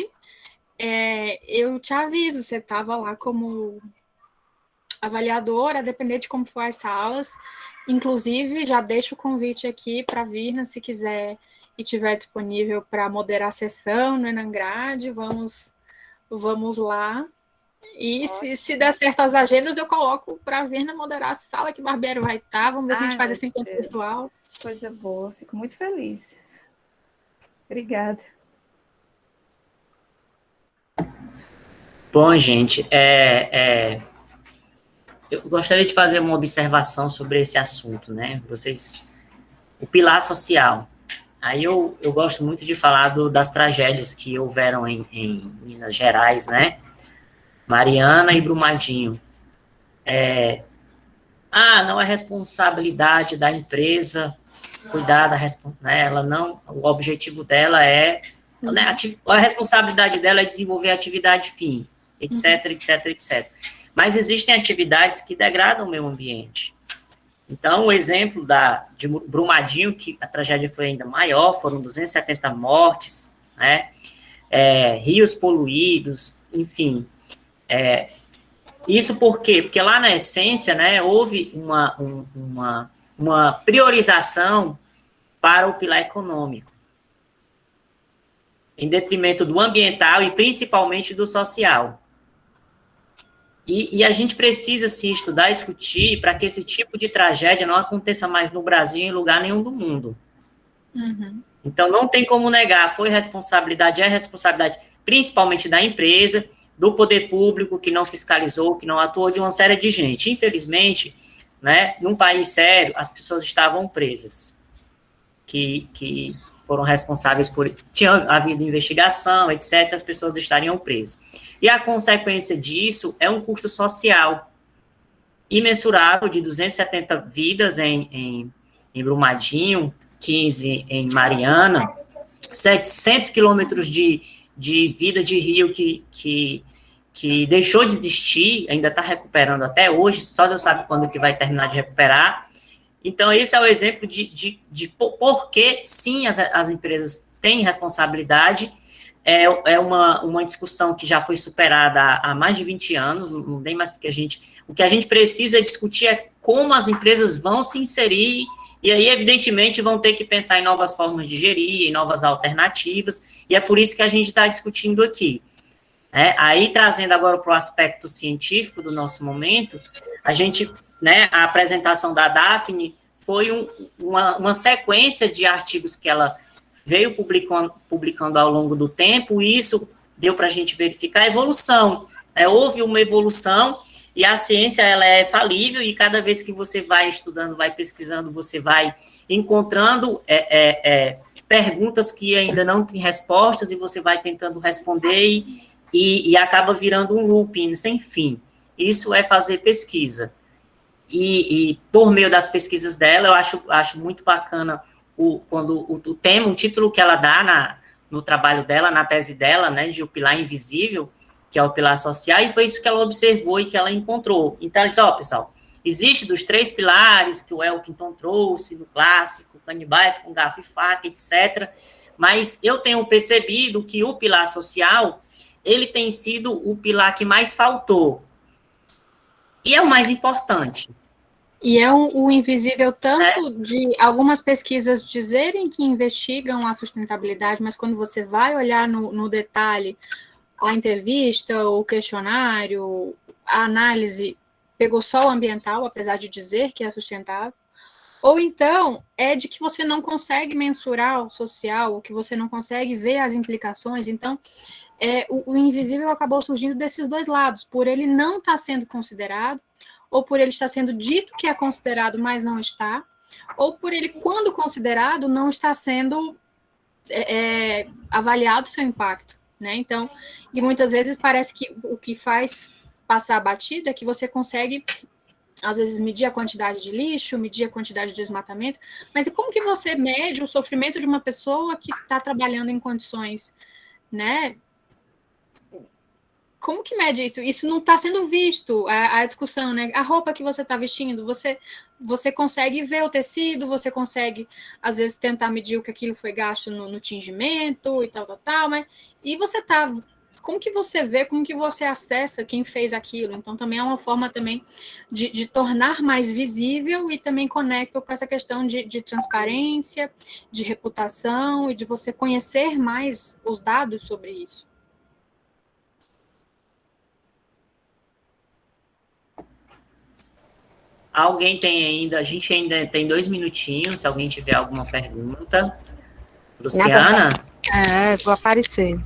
Eu te aviso, você estava lá como avaliadora, a depender de como for as salas. Inclusive, já deixo o convite aqui para vir, se quiser e estiver disponível para moderar a sessão no Enangrade, vamos lá. E se der certo as agendas, eu coloco para vir na moderar a sala que Barbieri vai estar. Vamos ver se a gente faz esse encontro virtual. Coisa boa, fico muito feliz. Obrigada. Bom, gente, eu gostaria de fazer uma observação sobre esse assunto, né? O pilar social. Aí eu gosto muito de falar das tragédias que houveram em Minas Gerais, né? Mariana e Brumadinho. Não é responsabilidade da empresa cuidar né? Ela não, o objetivo dela né? A responsabilidade dela é desenvolver a atividade fim, etc, etc, etc. Mas existem atividades que degradam o meio ambiente. Então, o exemplo de Brumadinho, que a tragédia foi ainda maior, foram 270 mortes, né? Rios poluídos, enfim. Isso por quê? Porque lá na essência, né, houve uma priorização para o pilar econômico, em detrimento do ambiental e principalmente do social. E a gente precisa se estudar e discutir para que esse tipo de tragédia não aconteça mais no Brasil em lugar nenhum do mundo. Uhum. Então, não tem como negar, é responsabilidade principalmente da empresa, do poder público, que não fiscalizou, que não atuou, de uma série de gente. Infelizmente, né, num país sério, as pessoas estavam presas, que foram responsáveis por... Tinha havido investigação, etc., as pessoas estariam presas. E a consequência disso é um custo social imensurável de 270 vidas em Brumadinho, 15 em Mariana, 700 quilômetros de vida de rio que deixou de existir, ainda está recuperando até hoje, só Deus sabe quando que vai terminar de recuperar. Então, esse é o exemplo de por que, sim, as empresas têm responsabilidade. É uma discussão que já foi superada há mais de 20 anos, não tem mais porque o que a gente precisa discutir é como as empresas vão se inserir, e aí, evidentemente, vão ter que pensar em novas formas de gerir, em novas alternativas, e é por isso que a gente está discutindo aqui. Aí, trazendo agora para o aspecto científico do nosso momento, a apresentação da Daphne foi uma sequência de artigos que ela veio publicando ao longo do tempo, e isso deu para a gente verificar a evolução. Houve uma evolução, e a ciência ela é falível, e cada vez que você vai estudando, vai pesquisando, você vai encontrando perguntas que ainda não têm respostas, e você vai tentando responder, e acaba virando um looping sem fim. Isso é fazer pesquisa. E por meio das pesquisas dela, eu acho muito bacana quando o tema, o título que ela dá no trabalho dela, na tese dela, né, de O Pilar Invisível, que é o pilar social, e foi isso que ela observou e que ela encontrou. Então, ela disse, pessoal, existe dos 3 pilares que o Elkington trouxe no clássico, canibais com garfo e faca, etc., mas eu tenho percebido que o pilar social, ele tem sido o pilar que mais faltou, e é o mais importante. E é o invisível tanto de algumas pesquisas dizerem que investigam a sustentabilidade, mas quando você vai olhar no detalhe, a entrevista, o questionário, a análise pegou só o ambiental, apesar de dizer que é sustentável, ou então é de que você não consegue mensurar o social, ou que você não consegue ver as implicações. Então, o invisível acabou surgindo desses dois lados, por ele não estar sendo considerado, ou por ele estar sendo dito que é considerado, mas não está, ou por ele, quando considerado, não está sendo avaliado seu impacto. Né? Então, e muitas vezes parece que o que faz passar a batida é que você consegue, às vezes, medir a quantidade de lixo, medir a quantidade de desmatamento, mas e como que você mede o sofrimento de uma pessoa que está trabalhando em condições, né? Como que mede isso? Isso não está sendo visto, a discussão, né? A roupa que você está vestindo, você consegue ver o tecido, você consegue, às vezes, tentar medir o que aquilo foi gasto no tingimento e tal, mas... E você tá... Como que você vê, como que você acessa quem fez aquilo? Então, também é uma forma também de tornar mais visível, e também conecta com essa questão de transparência, de reputação, e de você conhecer mais os dados sobre isso. Alguém tem ainda, a gente ainda tem 2 minutinhos, se alguém tiver alguma pergunta. Luciana? Vou aparecer.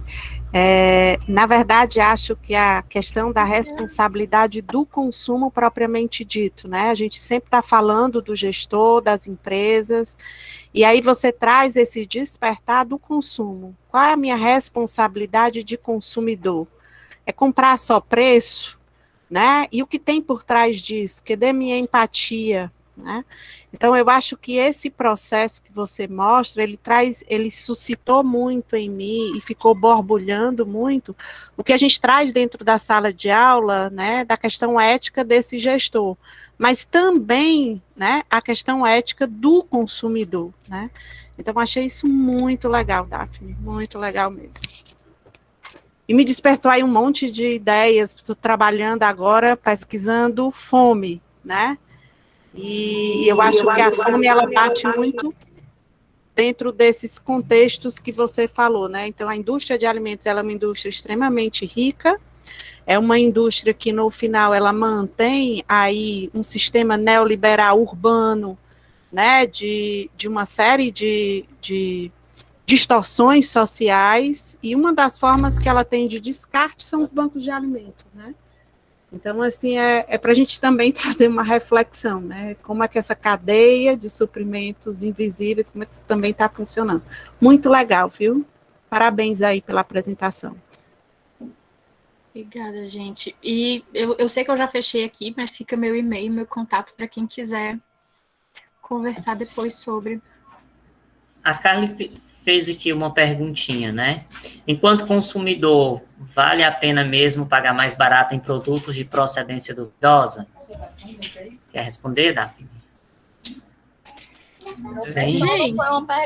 Na verdade, acho que a questão da responsabilidade do consumo propriamente dito, né? A gente sempre está falando do gestor, das empresas, e aí você traz esse despertar do consumo. Qual é a minha responsabilidade de consumidor? É comprar só preço? Né? E o que tem por trás disso? Cadê minha empatia? Né? Então, eu acho que esse processo que você mostra, ele suscitou muito em mim e ficou borbulhando muito o que a gente traz dentro da sala de aula, né, da questão ética desse gestor, mas também, né, a questão ética do consumidor. Né? Então, achei isso muito legal, Daphne, muito legal mesmo. E me despertou aí um monte de ideias. Estou trabalhando agora, pesquisando fome, né? E eu acho que a fome, ela bate muito dentro desses contextos que você falou, né? Então, a indústria de alimentos, ela é uma indústria extremamente rica, É uma indústria que, no final, ela mantém aí um sistema neoliberal urbano, né, de uma série de distorções sociais, e uma das formas que ela tem de descarte são os bancos de alimentos, né? Então, assim, é para a gente também trazer uma reflexão, né? Como é que essa cadeia de suprimentos invisíveis, como é que isso também está funcionando. Muito legal, viu? Parabéns aí pela apresentação. Obrigada, gente. E eu sei que eu já fechei aqui, mas fica meu e-mail, meu contato para quem quiser conversar depois sobre. A Carly fez aqui uma perguntinha, né? Enquanto consumidor, vale a pena mesmo pagar mais barato em produtos de procedência duvidosa? Quer responder, Daphne? Gente,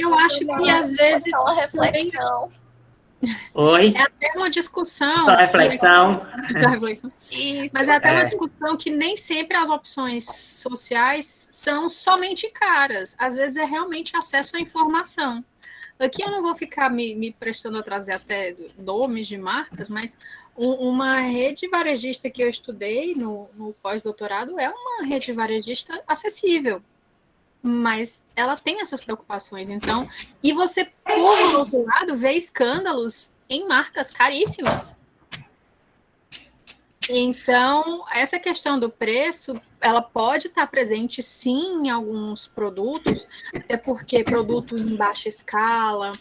eu acho que às vezes... Uma reflexão. Oi? É até uma discussão... Só reflexão. Só reflexão. Isso. Mas é até uma discussão que nem sempre as opções sociais são somente caras. Às vezes é realmente acesso à informação. Aqui eu não vou ficar me prestando a trazer até nomes de marcas, mas uma rede varejista que eu estudei no pós-doutorado é uma rede varejista acessível. Mas ela tem essas preocupações, então... E você, por outro lado, vê escândalos em marcas caríssimas. Então, essa questão do preço, ela pode estar presente, sim, em alguns produtos, até porque produto em baixa escala,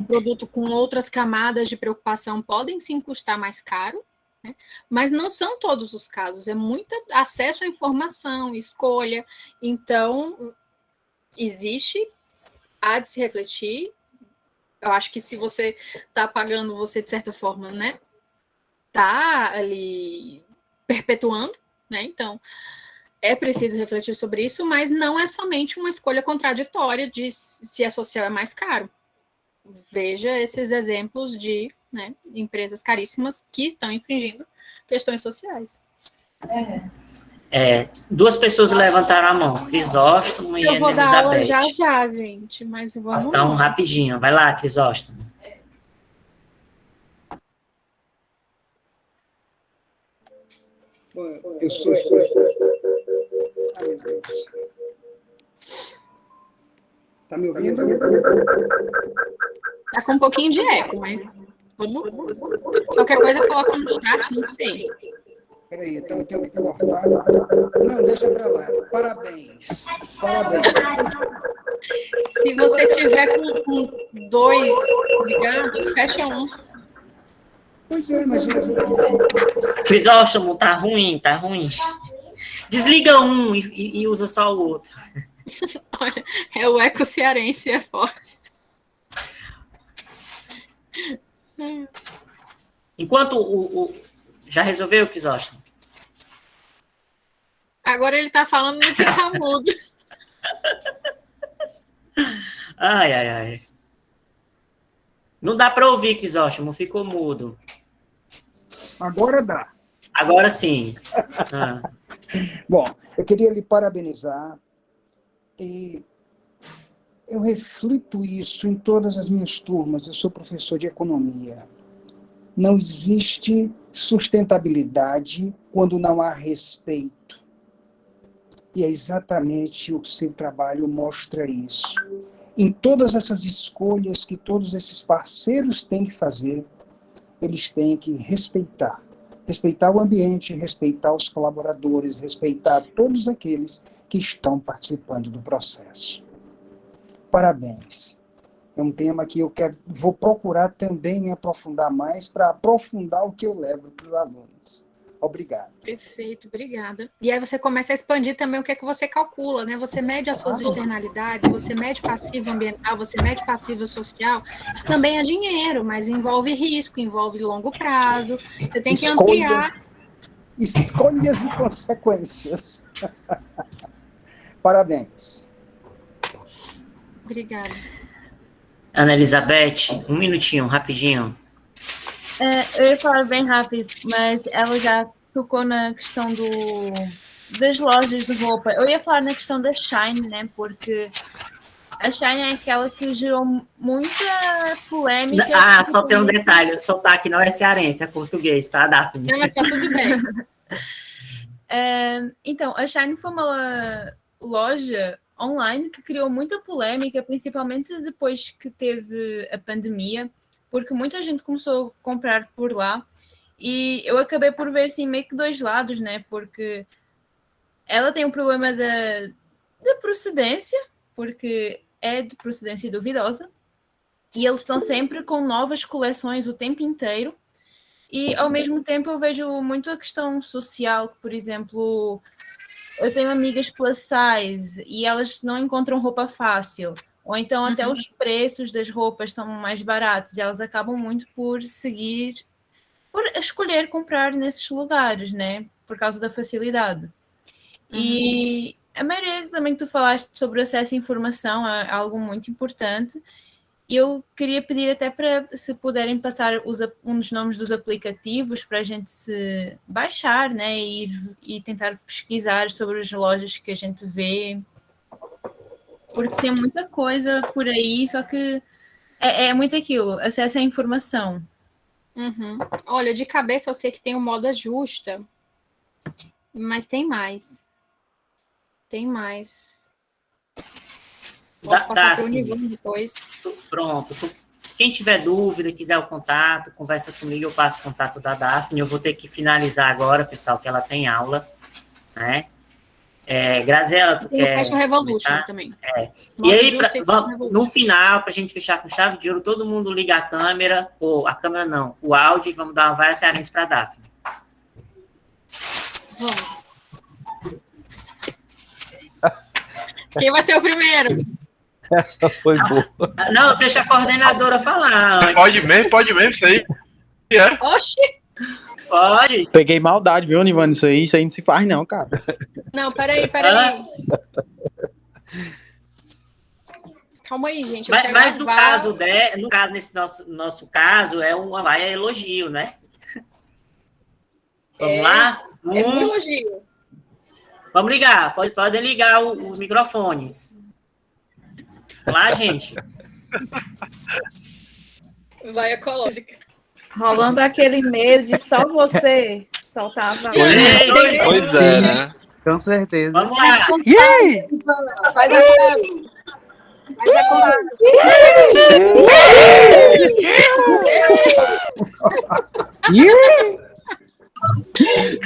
produto com outras camadas de preocupação podem, sim, custar mais caro, né? Mas não são todos os casos, é muito acesso à informação, escolha. Então, há de se refletir. Eu acho que se você está pagando, você, de certa forma, né, está ali perpetuando, né? Então, é preciso refletir sobre isso, mas não é somente uma escolha contraditória de se é social é mais caro. Veja esses exemplos de, né, empresas caríssimas que estão infringindo questões sociais. Duas pessoas levantaram a mão, Crisóstomo e Eu vou dar aula Elizabeth. já, gente, mas vamos Então, lá. rapidinho. Vai lá, Crisóstomo. Bom, eu sou... Ai, meu Deus. Tá me ouvindo? Tá com um pouquinho de eco, mas vamos... Qualquer coisa coloca no chat, não sei. Peraí, então eu tenho que cortar. Não, deixa pra lá. Parabéns. Parabéns. Se você tiver com dois ligados, fecha um. Pois é, mas... Crisóstomo, tá ruim, tá ruim. Desliga um e usa só o outro. Olha, é o eco cearense, é forte. Enquanto já resolveu, Crisóstomo? Agora ele tá falando no que tá mudo. Ai, ai, ai. Não dá para ouvir, Crisóstomo, ficou mudo. Agora dá. Agora sim. Bom, eu queria lhe parabenizar e eu reflito isso em todas as minhas turmas. Eu sou professor de economia. Não existe sustentabilidade quando não há respeito. E é exatamente o que seu trabalho mostra isso. Em todas essas escolhas que todos esses parceiros têm que fazer, eles têm que respeitar. Respeitar o ambiente, respeitar os colaboradores, respeitar todos aqueles que estão participando do processo. Parabéns. É um tema que vou procurar também me aprofundar mais para aprofundar o que eu levo para os alunos. Obrigado. Perfeito, obrigada. E aí você começa a expandir também o que é que você calcula, né? Você mede as suas externalidades, você mede passivo ambiental, você mede passivo social. Isso também é dinheiro, mas envolve risco, envolve longo prazo. Você tem que ampliar. Escolhas e consequências. Parabéns. Obrigada. Ana Elizabeth, um minutinho, rapidinho. Eu ia falar bem rápido, mas ela já tocou na questão das lojas de roupa. Eu ia falar na questão da Shine, né? Porque A Shine é aquela que gerou muita polêmica. Só tem um detalhe, o sotaque não é cearense, é português, tá, Daphne? Não, mas tá tudo bem. Então, a Shine foi uma loja online que criou muita polêmica, principalmente depois que teve a pandemia, porque muita gente começou a comprar por lá, e eu acabei por ver, assim, meio que dois lados, né, porque ela tem um problema da procedência, porque é de procedência duvidosa, e eles estão sempre com novas coleções o tempo inteiro, e ao mesmo tempo eu vejo muito a questão social, por exemplo, eu tenho amigas plus size e elas não encontram roupa fácil, ou então até os preços das roupas são mais baratos, e elas acabam muito por escolher comprar nesses lugares, né, por causa da facilidade. E a maioria também que tu falaste sobre acesso à informação é algo muito importante. Eu queria pedir até para, se puderem passar um dos nomes dos aplicativos para a gente se baixar, né, e tentar pesquisar sobre as lojas que a gente vê, porque tem muita coisa por aí, só que é muito aquilo, acesso à informação. Olha, de cabeça eu sei que tem o Moda Justa, mas tem mais. Tem mais. Posso passar para o Univando depois. Pronto. Quem tiver dúvida, quiser o contato, conversa comigo, eu passo o contato da Daphne. Eu vou ter que finalizar agora, pessoal, que ela tem aula, né? Graziela, tu quer... Tem o Fashion Revolution também. E aí, no final, para a gente fechar com chave de ouro, todo mundo liga a câmera, ou a câmera não, o áudio, e vamos dar uma vaia cearense para a Daphne. Vamos. Quem vai ser o primeiro? Essa foi boa. Não, deixa a coordenadora falar. Pode mesmo, isso aí. Oxi! Pode. Peguei maldade, viu, Nivane? Isso aí não se faz, não, cara. Não, peraí. Calma aí, gente. Mas no caso, nesse nosso caso, é uma vaia elogio, né? Vamos lá? É um elogio. Vamos ligar, podem ligar os microfones. Vamos lá, gente. Vai ecológica. Rolando aquele e-mail de só você soltava. Pois é, né? Com certeza. Vamos lá. Yay! Faz a chave.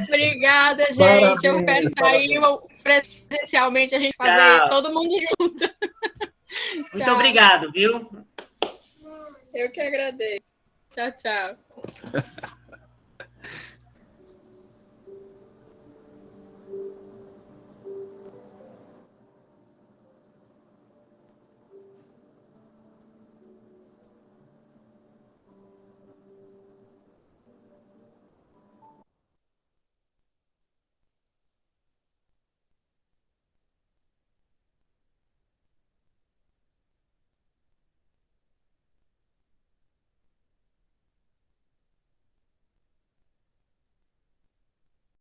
Obrigada, gente. Parabéns, eu quero sair presencialmente, a gente fazer todo mundo junto. Muito obrigado, viu? Eu que agradeço. Tchau, tchau.